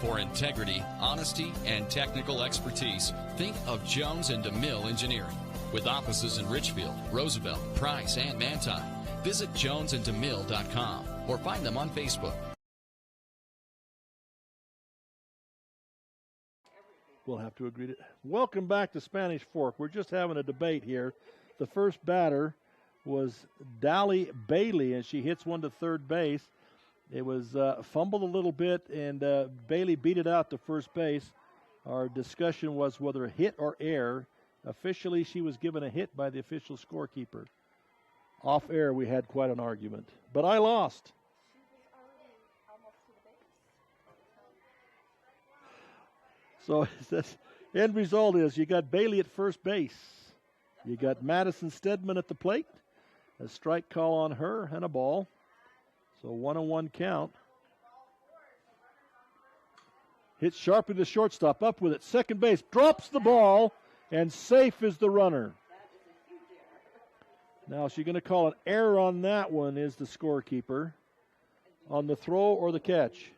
For integrity, honesty, and technical expertise, think of Jones & DeMille Engineering. With offices in Richfield, Roosevelt, Price, and Manti. Visit jonesandemille.com or find them on Facebook. We'll have to agree to. Welcome back to Spanish Fork. We're just having a debate here. The first batter was Dally Bailey, and she hits one to third base. It was fumbled a little bit, and Bailey beat it out to first base. Our discussion was whether hit or err. Officially, she was given a hit by the official scorekeeper. Off air, we had quite an argument, but I lost. So the end result is you got Bailey at first base. You got Madison Stedman at the plate. A strike call on her and a ball. So 1-1 count. Hits sharply to shortstop. Up with it. Second base. Drops the ball. And safe is the runner. Now she's going to call an error on that one, is the scorekeeper. On the throw or the catch.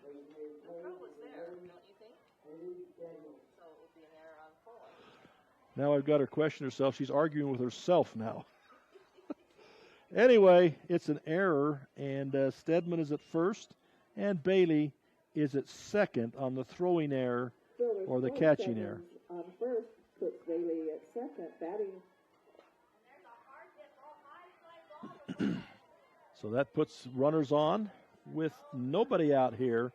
Now I've got her question herself. She's arguing with herself now. Anyway, it's an error, and Stedman is at first, and Bailey is at second on the throwing error or the catching error. On first, puts Bailey at second, batting. So that puts runners on with nobody out here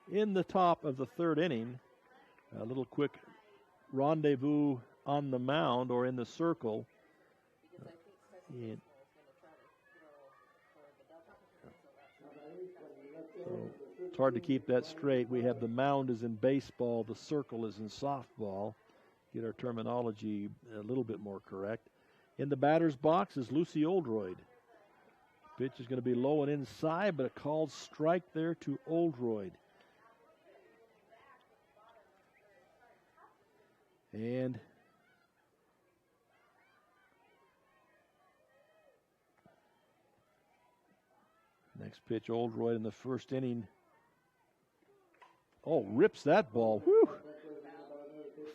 in the top of the third inning. A little quick rendezvous on the mound or in the circle. So it's hard to keep that straight. We have the mound is in baseball, the circle is in softball. Get our terminology a little bit more correct. In the batter's box is Lucy Oldroyd. Pitch is going to be low and inside, but a called strike there to Oldroyd. And next pitch, Oldroyd in the first inning. Oh, rips that ball. Whew.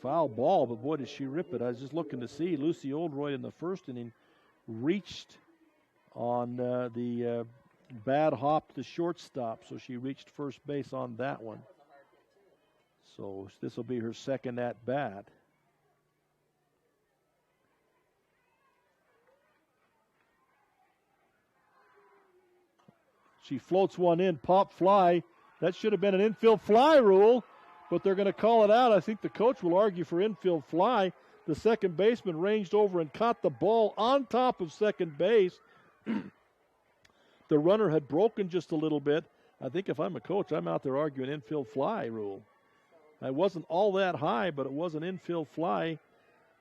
Foul ball, but boy, did she rip it. I was just looking to see. Lucy Oldroyd in the first inning reached on the bad hop to shortstop, so she reached first base on that one. So this will be her second at bat. She floats one in, pop fly. That should have been an infield fly rule, but they're going to call it out. I think the coach will argue for infield fly. The second baseman ranged over and caught the ball on top of second base. The runner had broken just a little bit. I think if I'm a coach, I'm out there arguing infield fly rule. It wasn't all that high, but it was an infield fly,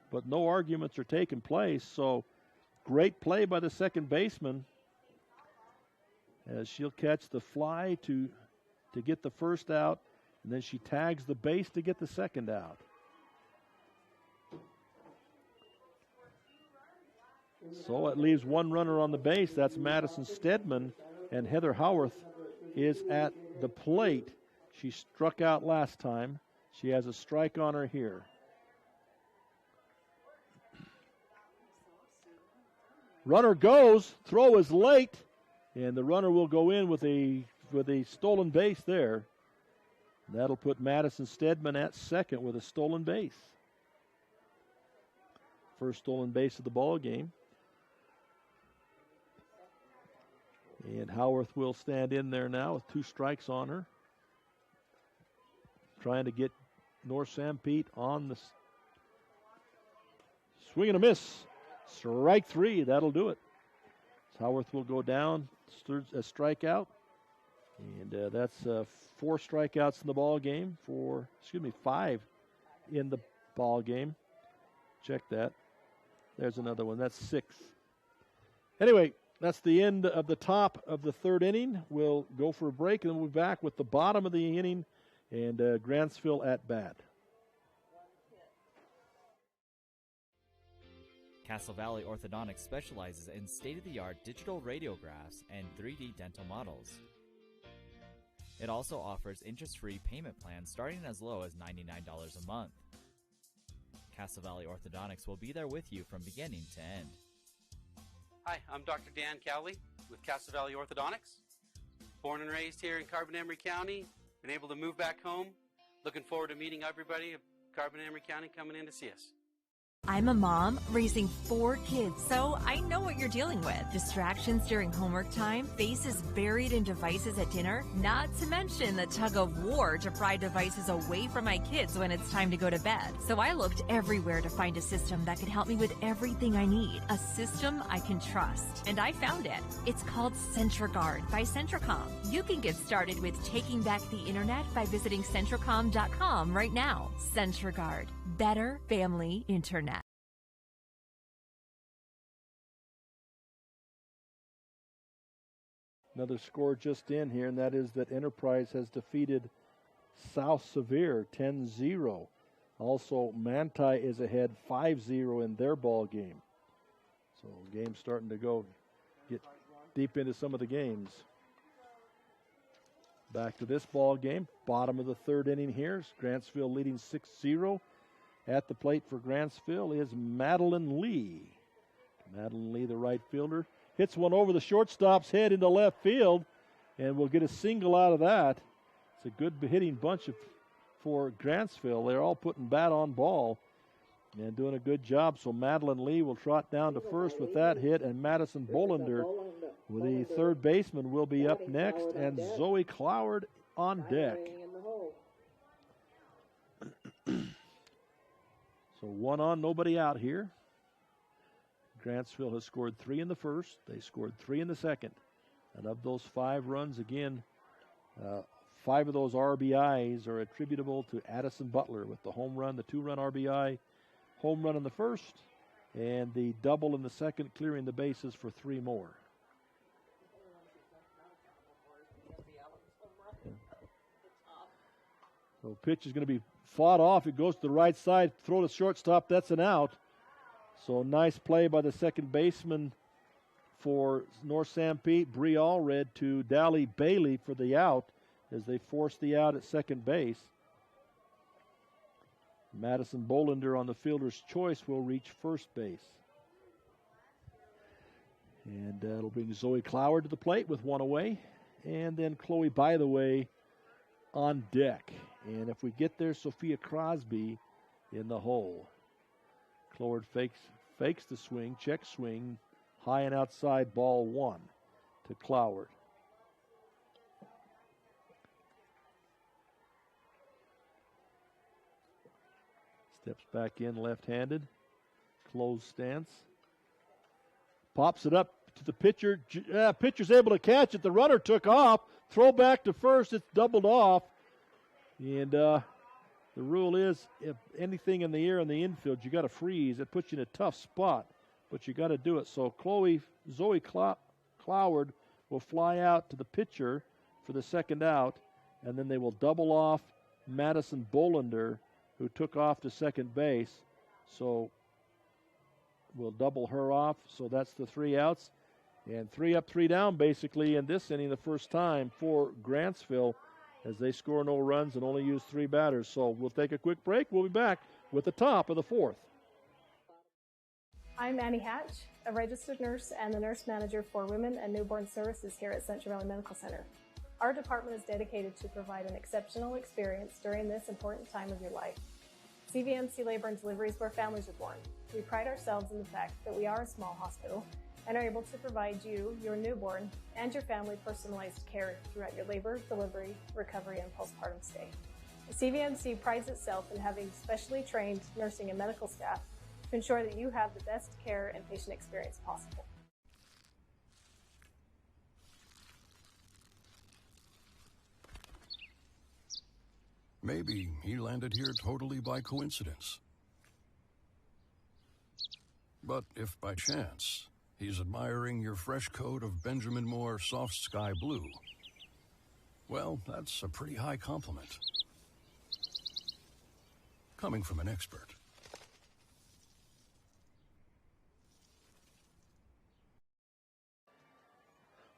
but no arguments are taking place. So great play by the second baseman as she'll catch the fly to get the first out, and then she tags the base to get the second out. So it leaves one runner on the base. That's Madison Stedman, and Heather Howarth is at the plate. She struck out last time. She has a strike on her here. Runner goes, throw is late, and the runner will go in with a stolen base there. That'll put Madison Stedman at second with a stolen base. First stolen base of the ball game. And Howarth will stand in there now with 2 strikes on her. Trying to get North Sanpete on the swing and a miss. Strike 3, that'll do it. Howarth will go down, a strikeout. And that's 4 strikeouts in the ball game 5 in the ball game. Check that. There's another one. That's 6. Anyway, that's the end of the top of the third inning. We'll go for a break, and then we'll be back with the bottom of the inning and Grantsville at bat. Castle Valley Orthodontics specializes in state-of-the-art digital radiographs and 3D dental models. It also offers interest-free payment plans starting as low as $99 a month. Castle Valley Orthodontics will be there with you from beginning to end. Hi, I'm Dr. Dan Cowley with Castle Valley Orthodontics. Born and raised here in Carbon-Emery County, been able to move back home. Looking forward to meeting everybody of Carbon-Emery County coming in to see us. I'm a mom raising 4 kids, so I know what you're dealing with. Distractions during homework time, faces buried in devices at dinner, not to mention the tug of war to pry devices away from my kids when it's time to go to bed. So I looked everywhere to find a system that could help me with everything I need. A system I can trust. And I found it. It's called CentraGuard by Centracom. You can get started with taking back the internet by visiting Centracom.com right now. CentraGuard. Better family internet. Another score just in here, and that is that Enterprise has defeated South Sevier 10-0. Also, Manti is ahead 5-0 in their ball game. So the game's starting to get deep into some of the games. Back to this ball game, bottom of the third inning here. Grantsville leading 6-0. At the plate for Grantsville is Madeline Lee. Madeline Lee, the right fielder, hits one over the shortstop's head into left field, and we'll get a single out of that. It's a good hitting bunch for Grantsville. They're all putting bat on ball and doing a good job. So Madeline Lee will trot down to first with that hit, and Madison Bolander, the third baseman, will be up next, and Zoe Cloward on deck. So 1 on, nobody out here. Grantsville has scored 3 in the first. They scored 3 in the second. And of those 5 runs, again, 5 of those RBIs are attributable to Addison Butler with the home run, the 2-run RBI, home run in the first, and the double in the second, clearing the bases for 3 more. So pitch is going to be fought off. It goes to the right side, throw to shortstop. That's an out. So nice play by the second baseman for North Sanpete. Bree Allred to Dally Bailey for the out as they force the out at second base. Madison Bolander on the fielder's choice will reach first base. And it'll bring Zoe Cloward to the plate with 1 away. And then Chloe By the Way on deck. And if we get there, Sophia Crosby in the hole. Cloward fakes the swing, check swing, high and outside, ball 1 to Cloward. Steps back in left-handed. Closed stance. Pops it up to the pitcher. Pitcher's able to catch it. The runner took off. Throw back to first. It's doubled off. And the rule is if anything in the air in the infield, you got to freeze. It puts you in a tough spot, but you got to do it. So Zoe Cloward will fly out to the pitcher for the second out, and then they will double off Madison Bolander, who took off to second base. So we'll double her off. So that's the 3 outs. And 3 up, 3 down, basically, in this inning, the first time for Grantsville, as they score no runs and only use 3 batters. So we'll take a quick break. We'll be back with the top of the 4th. I'm Annie Hatch, a registered nurse and the nurse manager for Women and Newborn Services here at Central Valley Medical Center. Our department is dedicated to provide an exceptional experience during this important time of your life. CVMC labor and delivery is where families are born. We pride ourselves in the fact that we are a small hospital and are able to provide you, your newborn, and your family personalized care throughout your labor, delivery, recovery, and postpartum stay. CVMC prides itself in having specially trained nursing and medical staff to ensure that you have the best care and patient experience possible. Maybe he landed here totally by coincidence. But if by chance he's admiring your fresh coat of Benjamin Moore soft sky blue, well, that's a pretty high compliment. Coming from an expert.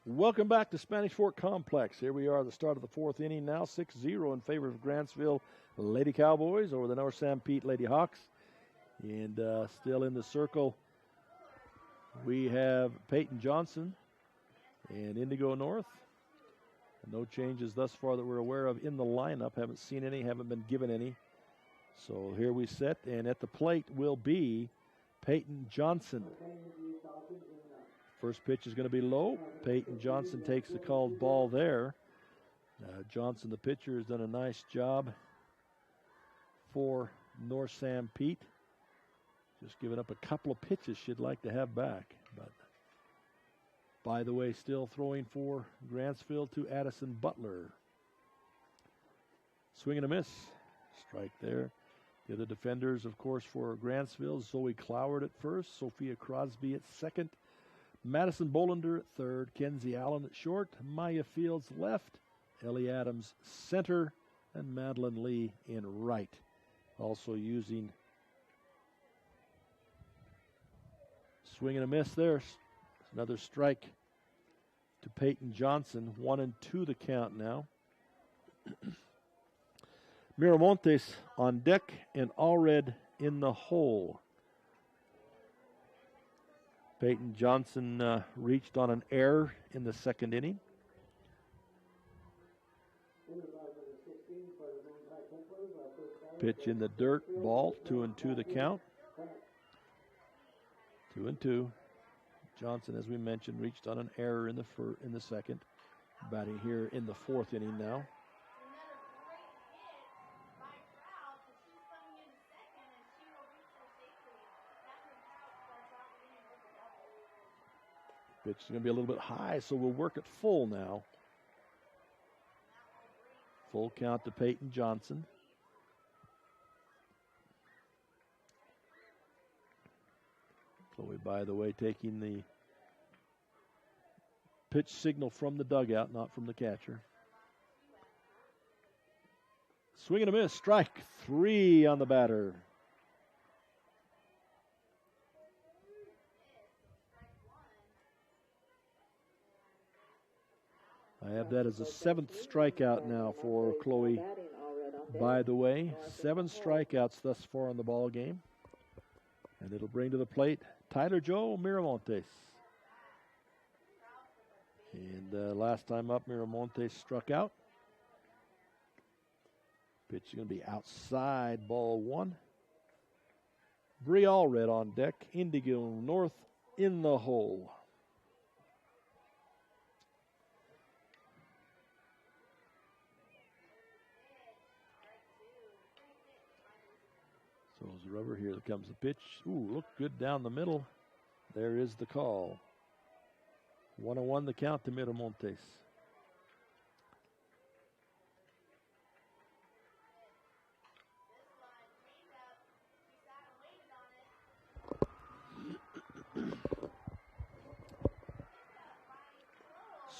Welcome back to Spanish Fork Complex. Here we are at the start of the 4th inning now, 6-0 in favor of Grantsville Lady Cowboys over the North Sanpete Lady Hawks. And still in the circle, we have Peyton Johnson and Indigo North. No changes thus far that we're aware of in the lineup. Haven't seen any, haven't been given any. So here we sit, and at the plate will be Peyton Johnson. First pitch is going to be low. Peyton Johnson takes the called ball there. Johnson, the pitcher, has done a nice job for North Sanpete. Just giving up a couple of pitches she'd like to have back. But by the way, still throwing for Grantsville to Addison Butler. Swing and a miss. Strike there. The other defenders, of course, for Grantsville, Zoe Cloward at first, Sophia Crosby at second, Madison Bolander at third, Kenzie Allen at short, Maya Fields left, Ellie Adams center, and Madeline Lee in right. Also using swing and a miss there. Another strike to Peyton Johnson. 1-2 the count now. Miramontes on deck and Allred in the hole. Peyton Johnson reached on an error in the second inning. Pitch in the dirt, ball, 2-2 the count. 2-2. Johnson, as we mentioned, reached on an error in the second. Batting here in the 4th inning now. Pitch is going to be a little bit high, so we'll work it full now. Full count to Peyton Johnson. Chloe, by the way, taking the pitch signal from the dugout, not from the catcher. Swing and a miss. Strike 3 on the batter. I have that as a 7th strikeout now for Chloe. By the way, 7 strikeouts thus far in the ball game. And it'll bring to the plate Tyler Joe Miramontes. And last time up, Miramontes struck out. Pitch is going to be outside, ball 1. Bree Allred on deck, Indigo North in the hole. So as rubber. Here comes the pitch. Ooh, look good down the middle. There is the call. 1-1 the count to Miramontes.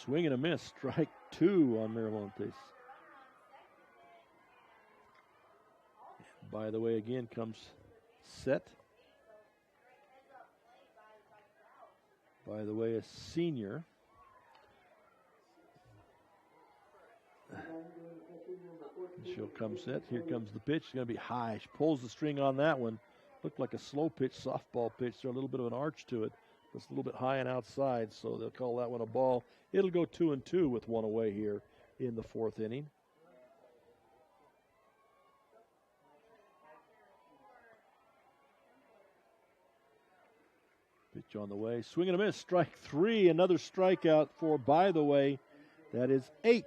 Swing and a miss. Strike 2 on Miramontes. By the way, again comes Set. By the way, a senior. She'll come set. Here comes the pitch. It's going to be high. She pulls the string on that one. Looked like a slow pitch, softball pitch. There's a little bit of an arch to it. It's a little bit high and outside, so they'll call that one a ball. It'll go 2-2 with one away here in the 4th inning. Pitch on the way. Swing and a miss. Strike 3. Another strikeout for, by the way, that is 8.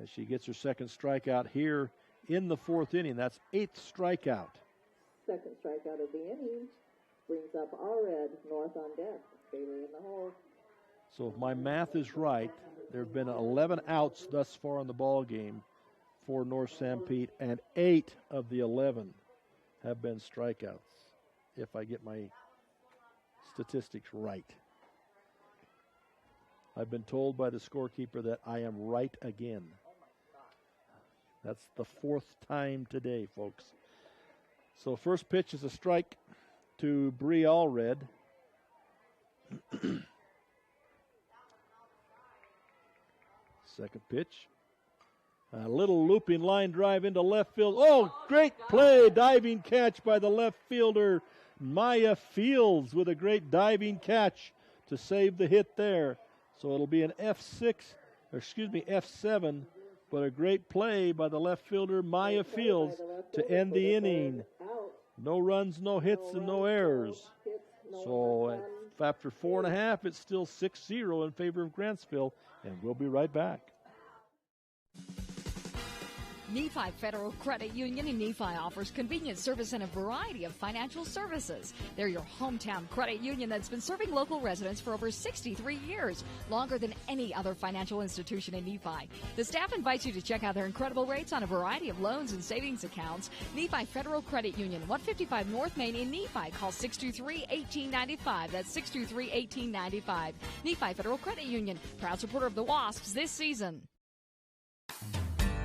As she gets her second strikeout here in the 4th inning. That's 8th strikeout. Second strikeout of the inning brings up Allred North on deck. Bailey in the hole. So if my math is right, there have been 11 outs thus far in the ball game for North Sanpete, and 8 of the 11 have been strikeouts, if I get my statistics right. I've been told by the scorekeeper that I am right again. That's the 4th time today, folks. So first pitch is a strike to Bree Allred. Second pitch. A little looping line drive into left field. Oh, great play. Diving catch by the left fielder, Maya Fields, with a great diving catch to save the hit there. So it'll be an F7, but a great play by the left fielder, Maya Fields, to end the inning. No runs, no hits, and no errors. So after 4.5, it's still 6-0 in favor of Grantsville, and we'll be right back. Nephi Federal Credit Union in Nephi offers convenient service and a variety of financial services. They're your hometown credit union that's been serving local residents for over 63 years, longer than any other financial institution in Nephi. The staff invites you to check out their incredible rates on a variety of loans and savings accounts. Nephi Federal Credit Union, 155 North Main in Nephi. Call 623-1895. That's 623-1895. Nephi Federal Credit Union, proud supporter of the Wasps this season.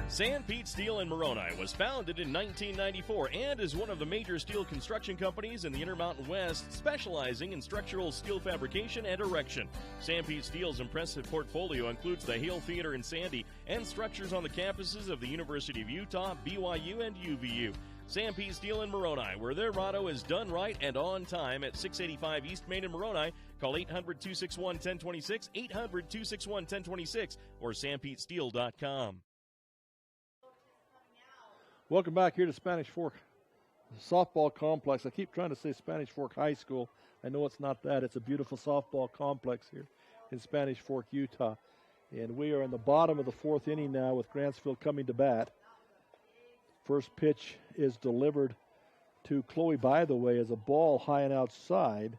Sanpete Steel in Moroni was founded in 1994 and is one of the major steel construction companies in the Intermountain West, specializing in structural steel fabrication and erection. Sanpete Steel's impressive portfolio includes the Hale Theater in Sandy and structures on the campuses of the University of Utah, BYU, and UVU. Sanpete Steel in Moroni, where their motto is done right and on time, at 685 East Main in Moroni. Call 800-261-1026, 800-261-1026, or sanpetesteel.com. Welcome back here to Spanish Fork Softball Complex. I keep trying to say Spanish Fork High School. I know it's not that. It's a beautiful softball complex here in Spanish Fork, Utah. And we are in the bottom of the 4th inning now with Grantsville coming to bat. First pitch is delivered to Chloe, by the way, as a ball high and outside.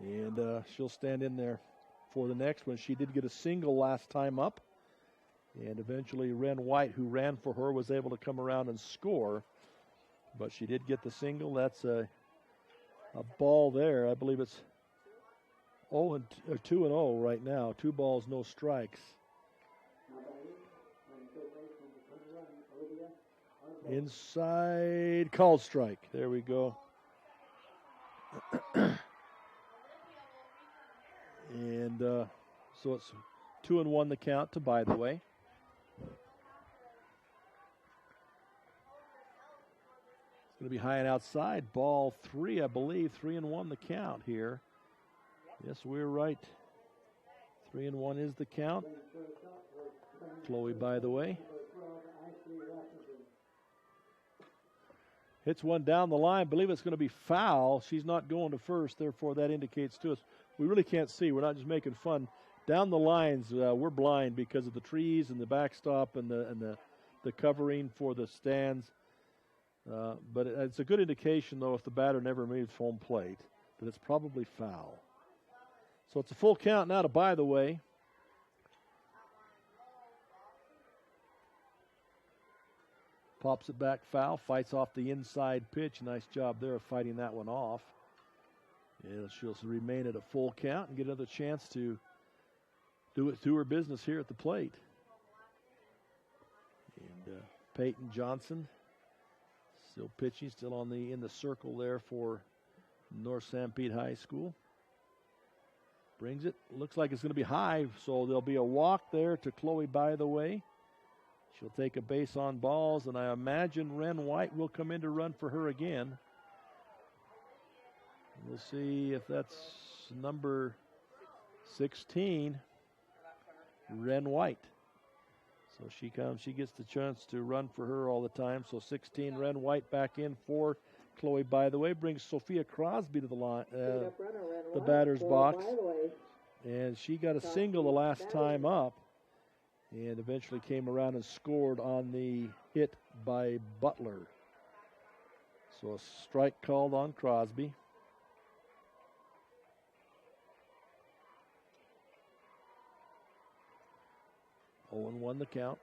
And she'll stand in there for the next one. She did get a single last time up. And eventually Ren White, who ran for her, was able to come around and score. But she did get the single. That's a ball there. I believe it's 2-0 right now. 2 balls, no strikes. Inside, called strike. There we go. And so it's 2-1 the count to, by the way. Going to be high and outside. Ball 3, I believe. 3-1 the count here. Yes, we're right. 3-1 is the count. Chloe, by the way. Hits one down the line. I believe it's going to be foul. She's not going to first. Therefore, that indicates to us we really can't see. We're not just making fun. Down the lines, we're blind because of the trees and the backstop and the covering for the stands. But it's a good indication, though, if the batter never moves home plate, that it's probably foul. So it's a full count now to By the Way. Pops it back foul, fights off the inside pitch. Nice job there of fighting that one off. And she'll remain at a full count and get another chance to do her business here at the plate. And Peyton Johnson still pitching, still in the circle there for North Sanpete High School. Brings it. Looks like it's going to be high, so there'll be a walk there to Chloe By the Way. She'll take a base on balls, and I imagine Ren White will come in to run for her again. We'll see if that's number 16, Ren White. So she comes, she gets the chance to run for her all the time. So 16, Ren White back in for Chloe By the Way. Brings Sophia Crosby to the line, the batter's box. And she got a single the last time up. And eventually came around and scored on the hit by Butler. So a strike called on Crosby. Owen won the count.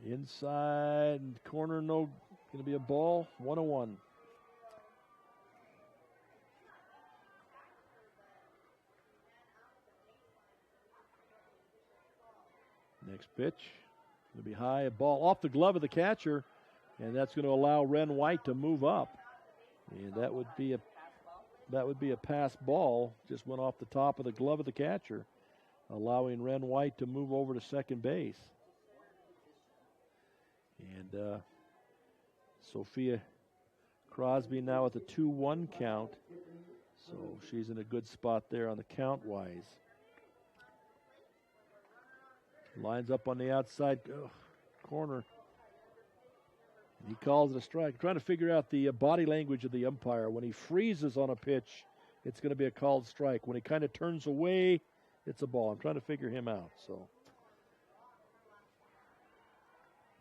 Inside corner, no, going to be a ball, 1-1. Next pitch, going to be high, a ball off the glove of the catcher, and that's going to allow Ren White to move up. And that would be a pass ball, just went off the top of the glove of the catcher, allowing Ren White to move over to second base. And Sophia Crosby now at the 2-1 count, so she's in a good spot there on the count-wise. Lines up on the outside corner. He calls it a strike. I'm trying to figure out the body language of the umpire. When he freezes on a pitch, it's going to be a called strike. When he kind of turns away, it's a ball. I'm trying to figure him out. So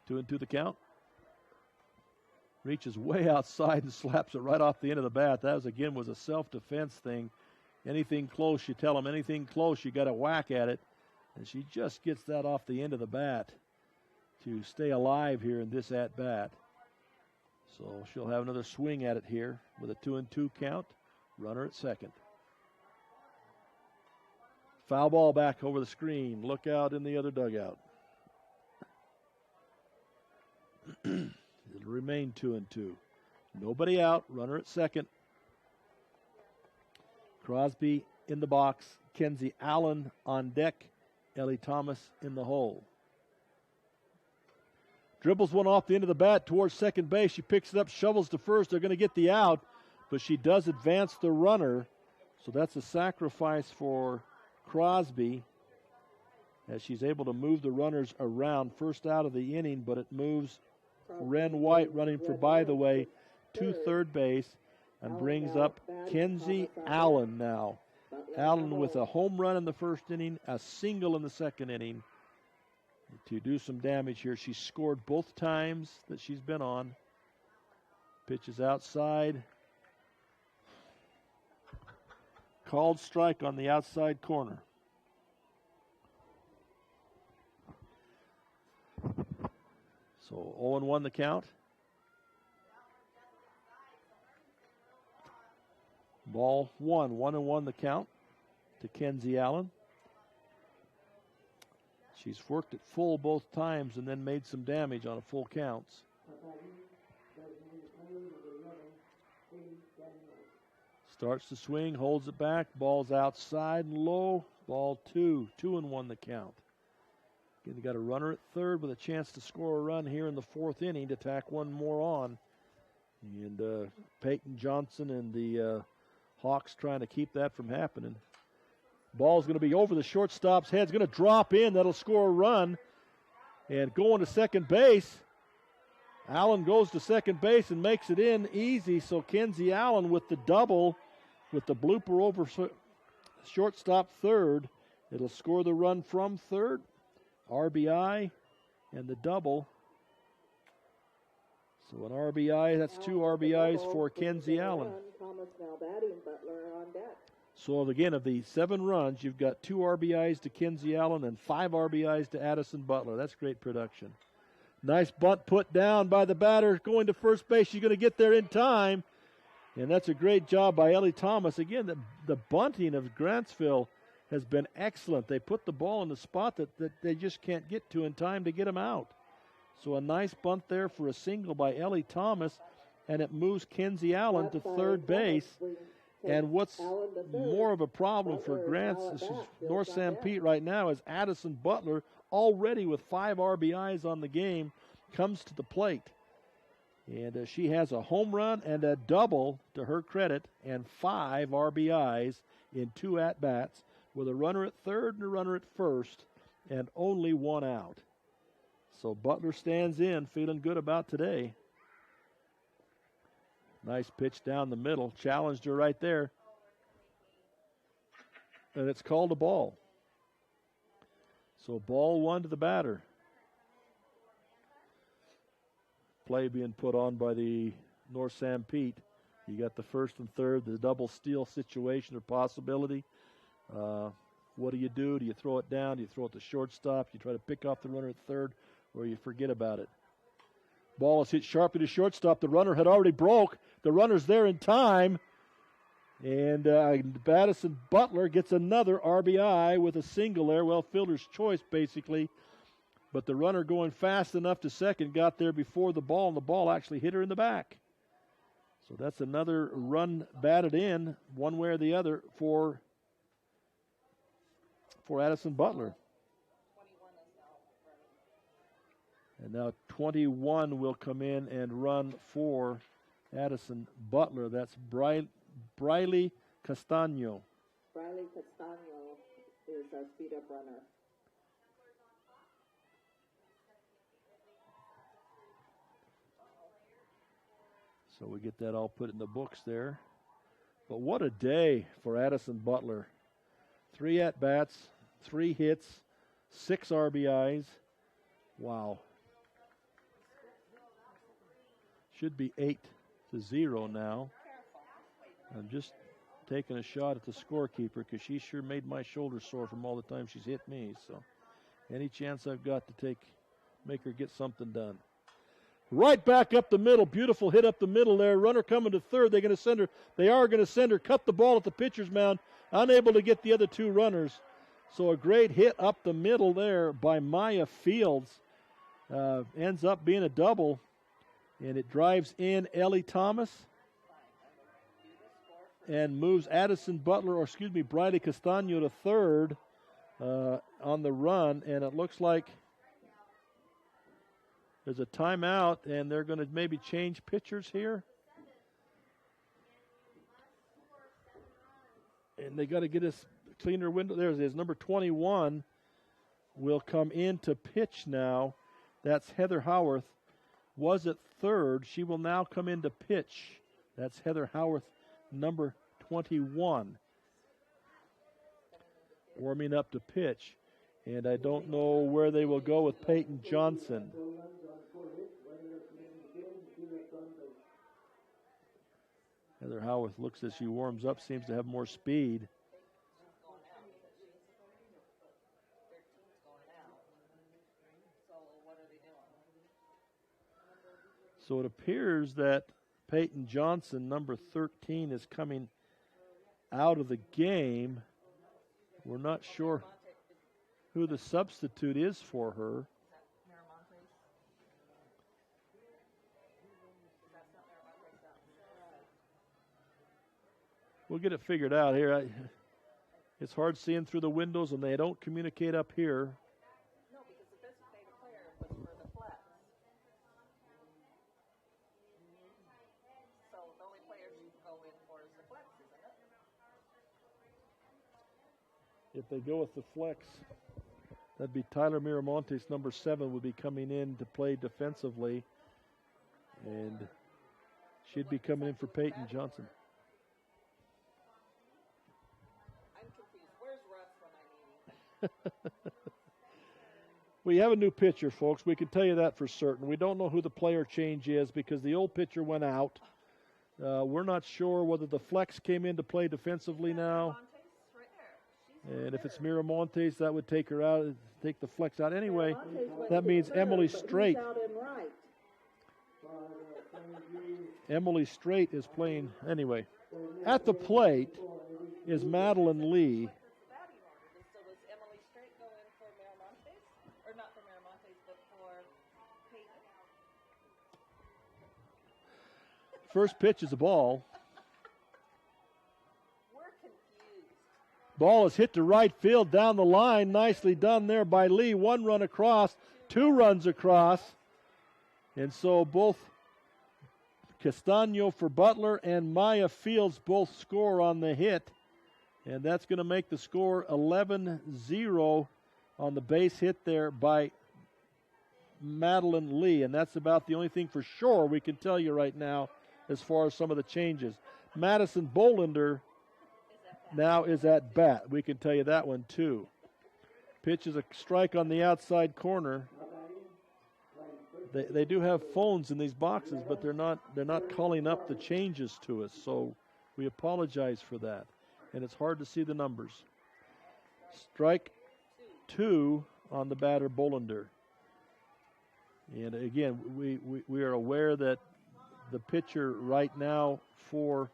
2-2 the count. Reaches way outside and slaps it right off the end of the bat. That was a self-defense thing. Anything close, you tell him anything close, you got to whack at it. And she just gets that off the end of the bat to stay alive here in this at-bat. So she'll have another swing at it here with a 2-2 count. Runner at second. Foul ball back over the screen. Look out in the other dugout. It'll remain 2-2. Nobody out. Runner at second. Crosby in the box. Kenzie Allen on deck. Ellie Thomas in the hole. Dribbles one off the end of the bat towards second base. She picks it up, shovels to first. They're going to get the out, but she does advance the runner. So that's a sacrifice for Crosby as she's able to move the runners around. First out of the inning, but it moves Ren White running for By the Way to third base and brings up Kenzie Allen now. Allen with a home run in the first inning, a single in the second inning to do some damage here. She scored both times that she's been on. Pitches outside. Called strike on the outside corner. So 0-1 the count. Ball one, 1-1 the count to Kenzie Allen. She's worked it full both times and then made some damage on a full counts. Starts to swing, holds it back, ball's outside and low. Ball 2-1 the count. Again, they got a runner at third with a chance to score a run here in the fourth inning to tack one more on. And Peyton Johnson and the Hawks trying to keep that from happening. Ball's going to be over the shortstop's head. It's going to drop in. That'll score a run. And going to second base. Allen goes to second base and makes it in easy. So Kenzie Allen with the double, with the blooper over shortstop third. It'll score the run from third. RBI and the double So an RBI, that's 2 RBIs for Kenzie Allen. Thomas now batting, Butler on deck. So again, of the 7 runs, you've got 2 RBIs to Kenzie Allen and 5 RBIs to Addison Butler. That's great production. Nice bunt put down by the batter going to first base. She's going to get there in time. And that's a great job by Ellie Thomas. Again, the bunting of Grantsville has been excellent. They put the ball in the spot that they just can't get to in time to get them out. So a nice bunt there for a single by Ellie Thomas, and it moves Kenzie Allen to third base. And what's more of a problem for North Sanpete right now is Addison Butler, already with 5 RBIs on the game, comes to the plate. And she has a home run and a double to her credit and 5 RBIs in 2 at-bats with a runner at third and a runner at first and only 1 out. So Butler stands in, feeling good about today. Nice pitch down the middle. Challenged her right there. And it's called a ball. So ball 1 to the batter. Play being put on by the North Sanpete. You got the first and third, the double steal situation or possibility. What do? Do you throw it down? Do you throw it to shortstop? You try to pick off the runner at third, or you forget about it? Ball is hit sharply to shortstop. The runner had already broke. The runner's there in time. And Addison Butler gets another RBI with a single there. Well, fielder's choice, basically. But the runner going fast enough to second got there before the ball, and the ball actually hit her in the back. So that's another run batted in, one way or the other, for Addison Butler. And now 21 will come in and run for Addison Butler. That's Briley Castaño. Briley Castaño is our speed-up runner. So we get that all put in the books there. But what a day for Addison Butler. 3 at-bats, 3 hits, 6 RBIs. Wow. Should be 8-0 now. I'm just taking a shot at the scorekeeper because she sure made my shoulder sore from all the time she's hit me. So any chance I've got to make her get something done. Right back up the middle. Beautiful hit up the middle there. Runner coming to third. They are going to send her. Cut the ball at the pitcher's mound. Unable to get the other 2 runners. So a great hit up the middle there by Maya Fields. Ends up being a double. And it drives in Ellie Thomas. And moves Briley Castaño to third on the run. And it looks like there's a timeout, and they're going to maybe change pitchers here. And they got to get us cleaner window. There it is. Number 21 will come in to pitch now. That's Heather Howarth. Was at third. She will now come in to pitch. That's Heather Howarth, number 21. Warming up to pitch. And I don't know where they will go with Peyton Johnson. Heather Howarth looks as she warms up, seems to have more speed. So it appears that Peyton Johnson, number 13, is coming out of the game. We're not sure who the substitute is for her. We'll get it figured out here. It's hard seeing through the windows, and they don't communicate up here. No, because the designated player was for the flex. So the only player you can go in for is the flex, isn't it? If they go with the flex, that'd be Tyler Miramontes, number 7, would be coming in to play defensively. And she'd be coming in for Peyton Johnson. We have a new pitcher, folks. We can tell you that for certain. We don't know who the player change is because the old pitcher went out. We're not sure whether the flex came in to play defensively now. And if it's Miramontes, that would take her out, take the flex out. Anyway, that means Emily Strait. Emily Strait is playing. Anyway, at the plate is Madeline Lee. First pitch is a ball. Ball is hit to right field down the line. Nicely done there by Lee. 1 run across, 2 runs across. And so both Castano for Butler and Maya Fields both score on the hit. And that's going to make the score 11-0 on the base hit there by Madeline Lee. And that's about the only thing for sure we can tell you right now as far as some of the changes. Madison Bolander now is at bat. We can tell you that one too. Pitch is a strike on the outside corner. They do have phones in these boxes, but they're not calling up the changes to us, so we apologize for that. And it's hard to see the numbers. Strike 2 on the batter Bolander. And again, we are aware that the pitcher right now for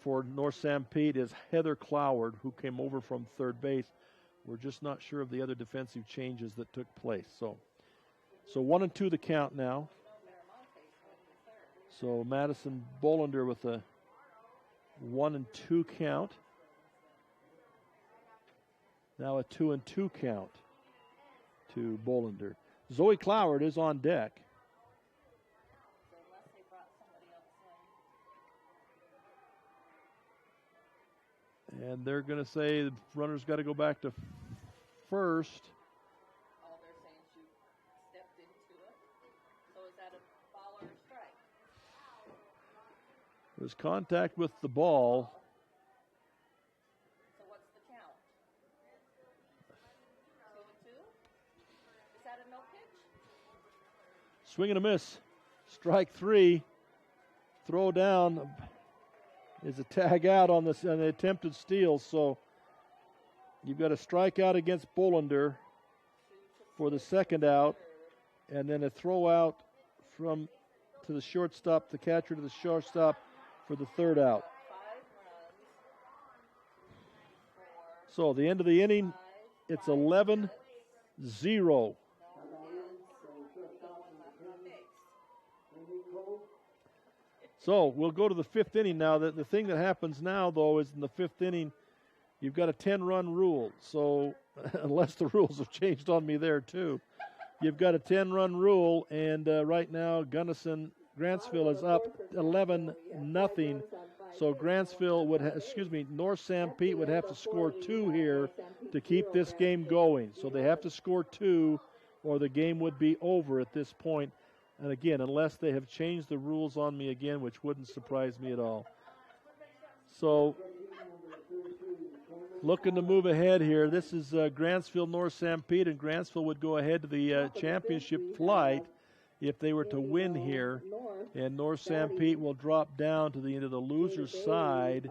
North Sanpete is Heather Cloward, who came over from third base. We're just not sure of the other defensive changes that took place. So 1-2 the count now. So Madison Bolander with a 1-2 count. Now a 2-2 count to Bolander. Zoe Cloward is on deck. And they're going to say the runner's got to go back to first. Oh, they're saying she stepped into it. So is that a ball or a strike? There's contact with the ball. So what's the count? 2-2? Is that a no pitch? Swing and a miss. Strike 3. Throw down is a tag out on the attempted steal. So you've got a strikeout against Bolander for the second out, and then a throw out to the shortstop, the catcher to the shortstop for the third out. So the end of the inning, it's 11-0. So we'll go to the 5th inning now. The thing that happens now, though, is in the 5th inning, you've got a 10-run rule. So unless the rules have changed on me there, too. You've got a 10-run rule, and right now Grantsville is up 11-0. So North Sanpete would have to score 2 here to keep this game going. So they have to score 2 or the game would be over at this point. And again, unless they have changed the rules on me again, which wouldn't surprise me at all. So, looking to move ahead here. This is Grantsville, North Sanpete, and Grantsville would go ahead to the championship flight if they were to win here. And North Sanpete will drop down to the end of the loser's side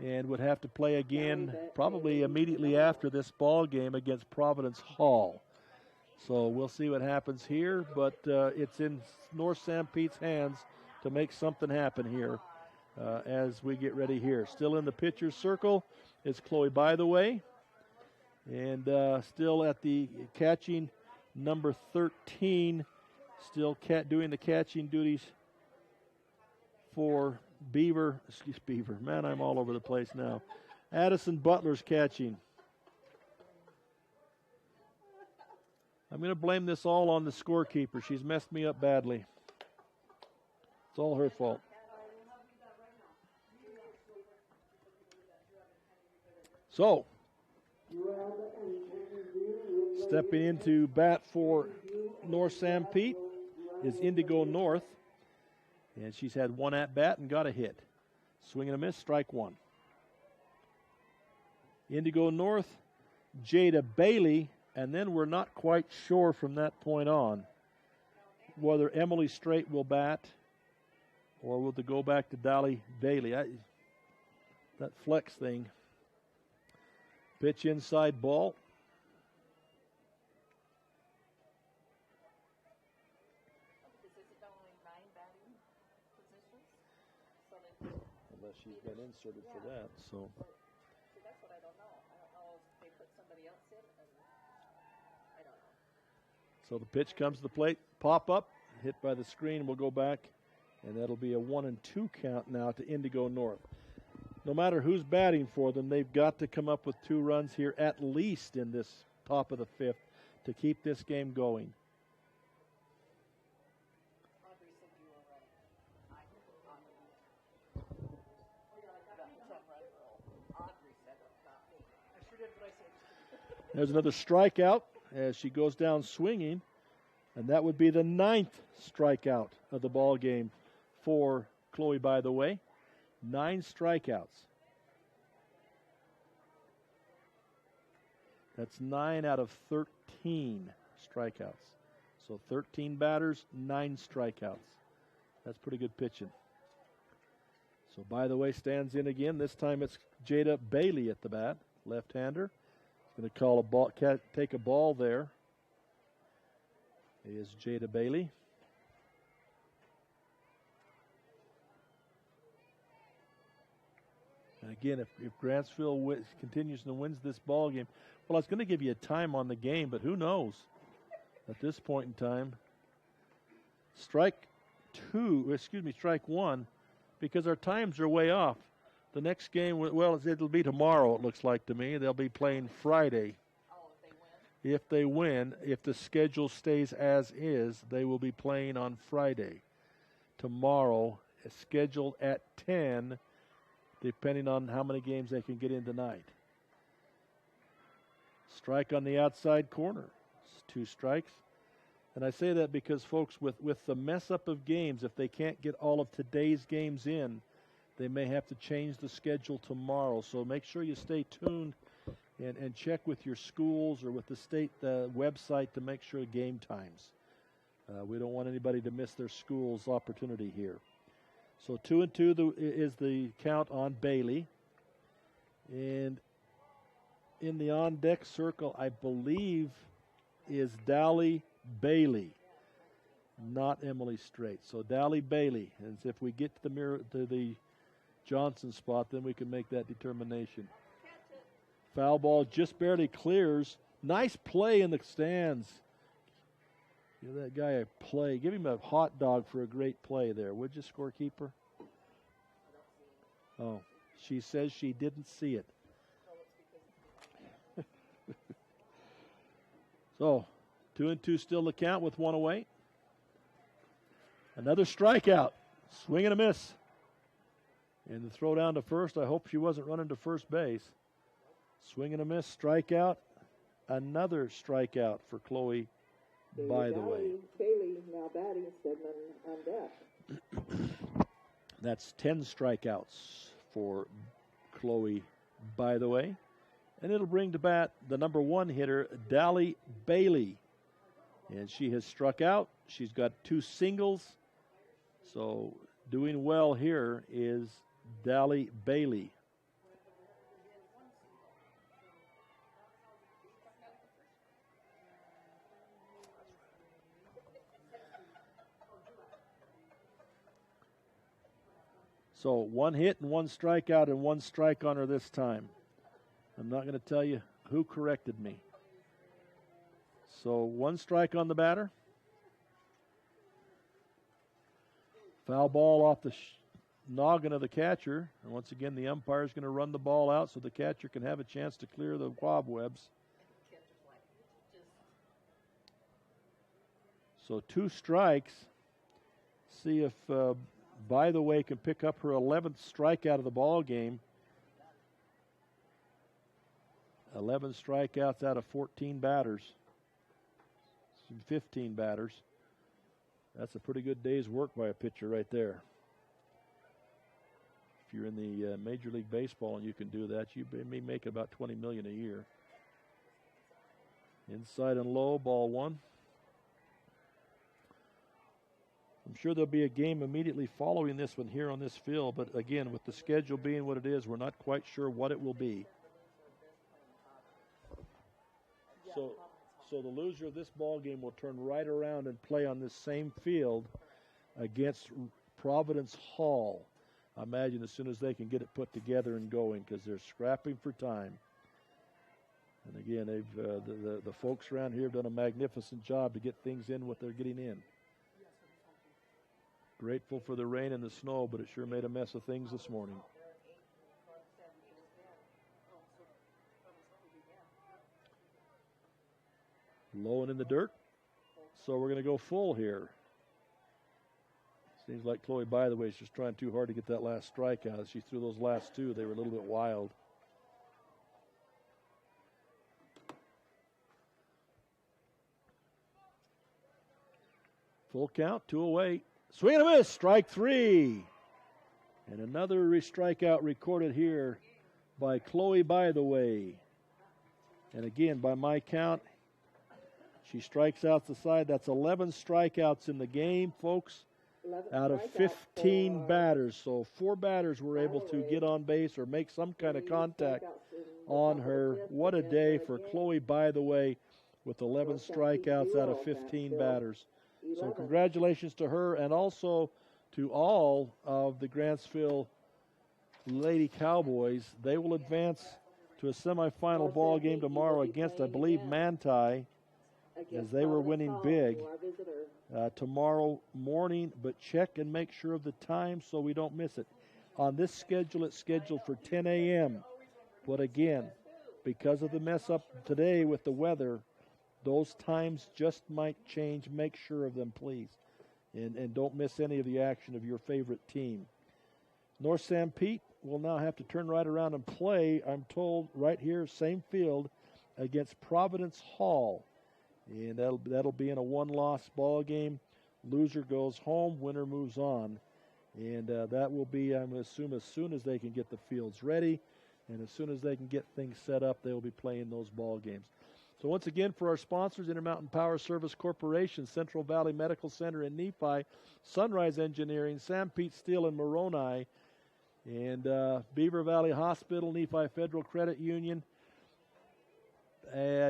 and would have to play again probably immediately after this ball game against Providence Hall. So we'll see what happens here, but it's in North Sanpete's hands to make something happen here as we get ready here. Still in the pitcher's circle is Chloe By the Way, and still at the catching number 13, still doing the catching duties for Beaver. Man, I'm all over the place now. Addison Butler's catching. I'm going to blame this all on the scorekeeper. She's messed me up badly. It's all her fault. So, stepping into bat for North Sanpete is Indigo North. And she's had 1 at-bat and got a hit. Swing and a miss, strike 1. Indigo North Jada Bailey, and then we're not quite sure from that point on whether Emily Strait will bat or will it go back to Dolly Bailey. That flex thing. Pitch inside ball. Unless she's been inserted for that, so. See, that's what I don't know. I don't know if they put somebody else in, and I don't know. So the pitch comes to the plate, pop up, hit by the screen, we'll go back, and that'll be a 1-2 count now to Indigo North. No matter who's batting for them, they've got to come up with 2 runs here at least in this top of the 5th to keep this game going. There's another strikeout as she goes down swinging, and that would be the 9th strikeout of the ball game for Chloe, by the way. 9 strikeouts. That's 9 out of 13 strikeouts. So 13 batters, 9 strikeouts. That's pretty good pitching. So, by the way, stands in again. This time it's Jada Bailey at the bat, left-hander. Going to call a ball, take a ball there. Is Jada Bailey. And again, if Grantsville continues and wins this ball game, well, I was going to give you a time on the game, but who knows at this point in time. Strike 1, because our times are way off. The next game, well, it'll be tomorrow, it looks like to me. They'll be playing Friday. If they win, if the schedule stays as is, they will be playing on Friday. Tomorrow is scheduled at 10, depending on how many games they can get in tonight. Strike on the outside corner. It's 2 strikes. And I say that because, folks, with the mess up of games, if they can't get all of today's games in, they may have to change the schedule tomorrow. So make sure you stay tuned and check with your schools or with the state website to make sure game times. We don't want anybody to miss their school's opportunity here. So 2-2 is the count on Bailey. And in the on-deck circle, I believe, is Dolly Bailey, not Emily Strait. So Dolly Bailey. And if we get to the Johnson spot, then we can make that determination. Foul ball just barely clears. Nice play in the stands. Give that guy a play. Give him a hot dog for a great play there, would you, scorekeeper? Oh, she says she didn't see it. So, 2-2 still the count with 1 away. Another strikeout. Swing and a miss. And the throw down to first, I hope she wasn't running to first base. Swing and a miss, strikeout. Another strikeout for Chloe, by the way. Bailey now batting, Stedman on deck. That's 10 strikeouts for Chloe, by the way. And it'll bring to bat the number 1 hitter, Dolly Bailey. And she has struck out. She's got 2 singles. So doing well here is Dolly Bailey. So 1 hit and 1 strikeout and 1 strike on her this time. I'm not going to tell you who corrected me. So 1 strike on the batter. Foul ball off the noggin of the catcher. And once again, the umpire is going to run the ball out so the catcher can have a chance to clear the cobwebs. So 2 strikes. See if, by the way, can pick up her 11th strikeout of the ball game. 11 strikeouts out of 14 batters. 15 batters. That's a pretty good day's work by a pitcher right there. If you're in the Major League Baseball and you can do that, you may make about $20 million a year. Inside and low, ball one. I'm sure there'll be a game immediately following this one here on this field, but again, with the schedule being what it is, we're not quite sure what it will be. So the loser of this ball game will turn right around and play on this same field against Providence Hall. I imagine as soon as they can get it put together and going, because they're scrapping for time. And again, they've the folks around here have done a magnificent job to get things in what they're getting in. Grateful for the rain and the snow, but it sure made a mess of things this morning. Low and in the dirt. So we're going to go full here. Seems like Chloe, by the way, is just trying too hard to get that last strikeout. She threw those last two. They were a little bit wild. Full count, 2 away. Swing and a miss, strike 3. And another strikeout recorded here by Chloe, by the way. And again, by my count, she strikes out the side. That's 11 strikeouts in the game, folks, out of 15 batters. So 4 batters were able to get on base or make some kind of contact on her. What a day for Chloe, by the way, with 11 strikeouts out of 15 batters. So congratulations to her, and also to all of the Grantsville Lady Cowboys. They will advance to a semifinal ball game tomorrow against, I believe, Manti, as they were winning big tomorrow morning. But check and make sure of the time so we don't miss it. On this schedule, it's scheduled for 10 a.m. But again, because of the mess up today with the weather, those times just might change. Make sure of them, please. And don't miss any of the action of your favorite team. North Sanpete will now have to turn right around and play, I'm told, right here, same field, against Providence Hall. And that'll be in a one-loss ball game. Loser goes home, winner moves on. And that will be, I'm going to assume, as soon as they can get the fields ready and as soon as they can get things set up, they will be playing those ball games. So once again, for our sponsors, Intermountain Power Service Corporation, Central Valley Medical Center in Nephi, Sunrise Engineering, Sanpete Steel in Moroni, and Beaver Valley Hospital, Nephi Federal Credit Union,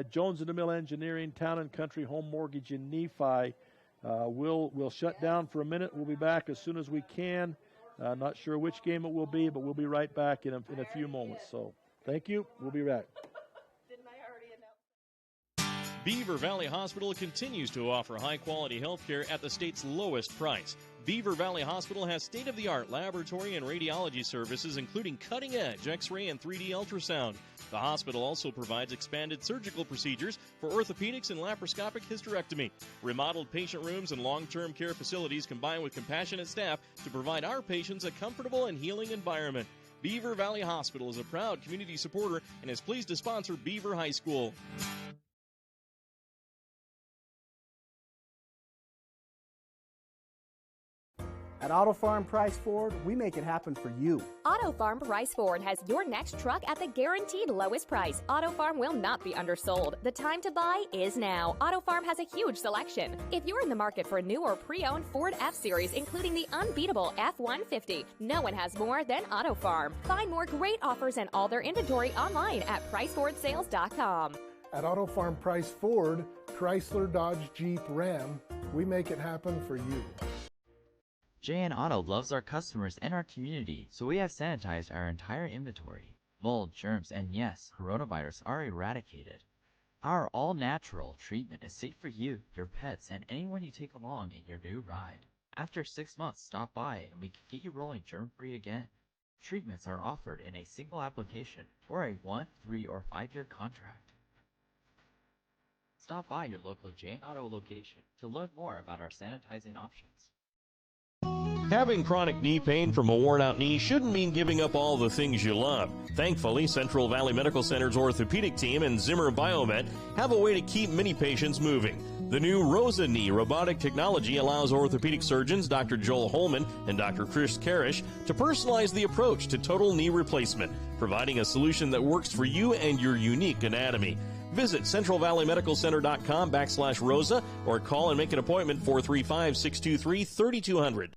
Jones & DeMille Engineering, Town and Country Home Mortgage in Nephi. We'll shut down for a minute. We'll be back as soon as we can. Not sure which game it will be, but we'll be right back in a few moments. So thank you. We'll be back. Beaver Valley Hospital continues to offer high-quality health care at the state's lowest price. Beaver Valley Hospital has state-of-the-art laboratory and radiology services, including cutting-edge X-ray and 3D ultrasound. The hospital also provides expanded surgical procedures for orthopedics and laparoscopic hysterectomy. Remodeled patient rooms and long-term care facilities combine with compassionate staff to provide our patients a comfortable and healing environment. Beaver Valley Hospital is a proud community supporter and is pleased to sponsor Beaver High School. At Auto Farm Price Ford, we make it happen for you. Auto Farm Price Ford has your next truck at the guaranteed lowest price. Auto Farm will not be undersold. The time to buy is now. Auto Farm has a huge selection. If you're in the market for a new or pre-owned Ford F-Series, including the unbeatable F-150, no one has more than Auto Farm. Find more great offers and all their inventory online at PriceFordSales.com. At Auto Farm Price Ford, Chrysler, Dodge, Jeep, Ram, we make it happen for you. JN Auto loves our customers and our community, so we have sanitized our entire inventory. Mold, germs, and yes, coronavirus are eradicated. Our all-natural treatment is safe for you, your pets, and anyone you take along in your new ride. After 6 months, stop by and we can get you rolling germ-free again. Treatments are offered in a single application or a 1, 3, or 5-year contract. Stop by your local JN Auto location to learn more about our sanitizing options. Having chronic knee pain from a worn-out knee shouldn't mean giving up all the things you love. Thankfully, Central Valley Medical Center's orthopedic team and Zimmer Biomet have a way to keep many patients moving. The new Rosa Knee robotic technology allows orthopedic surgeons Dr. Joel Holman and Dr. Chris Karish to personalize the approach to total knee replacement, providing a solution that works for you and your unique anatomy. Visit CentralValleyMedicalCenter.com /Rosa or call and make an appointment 435-623-3200.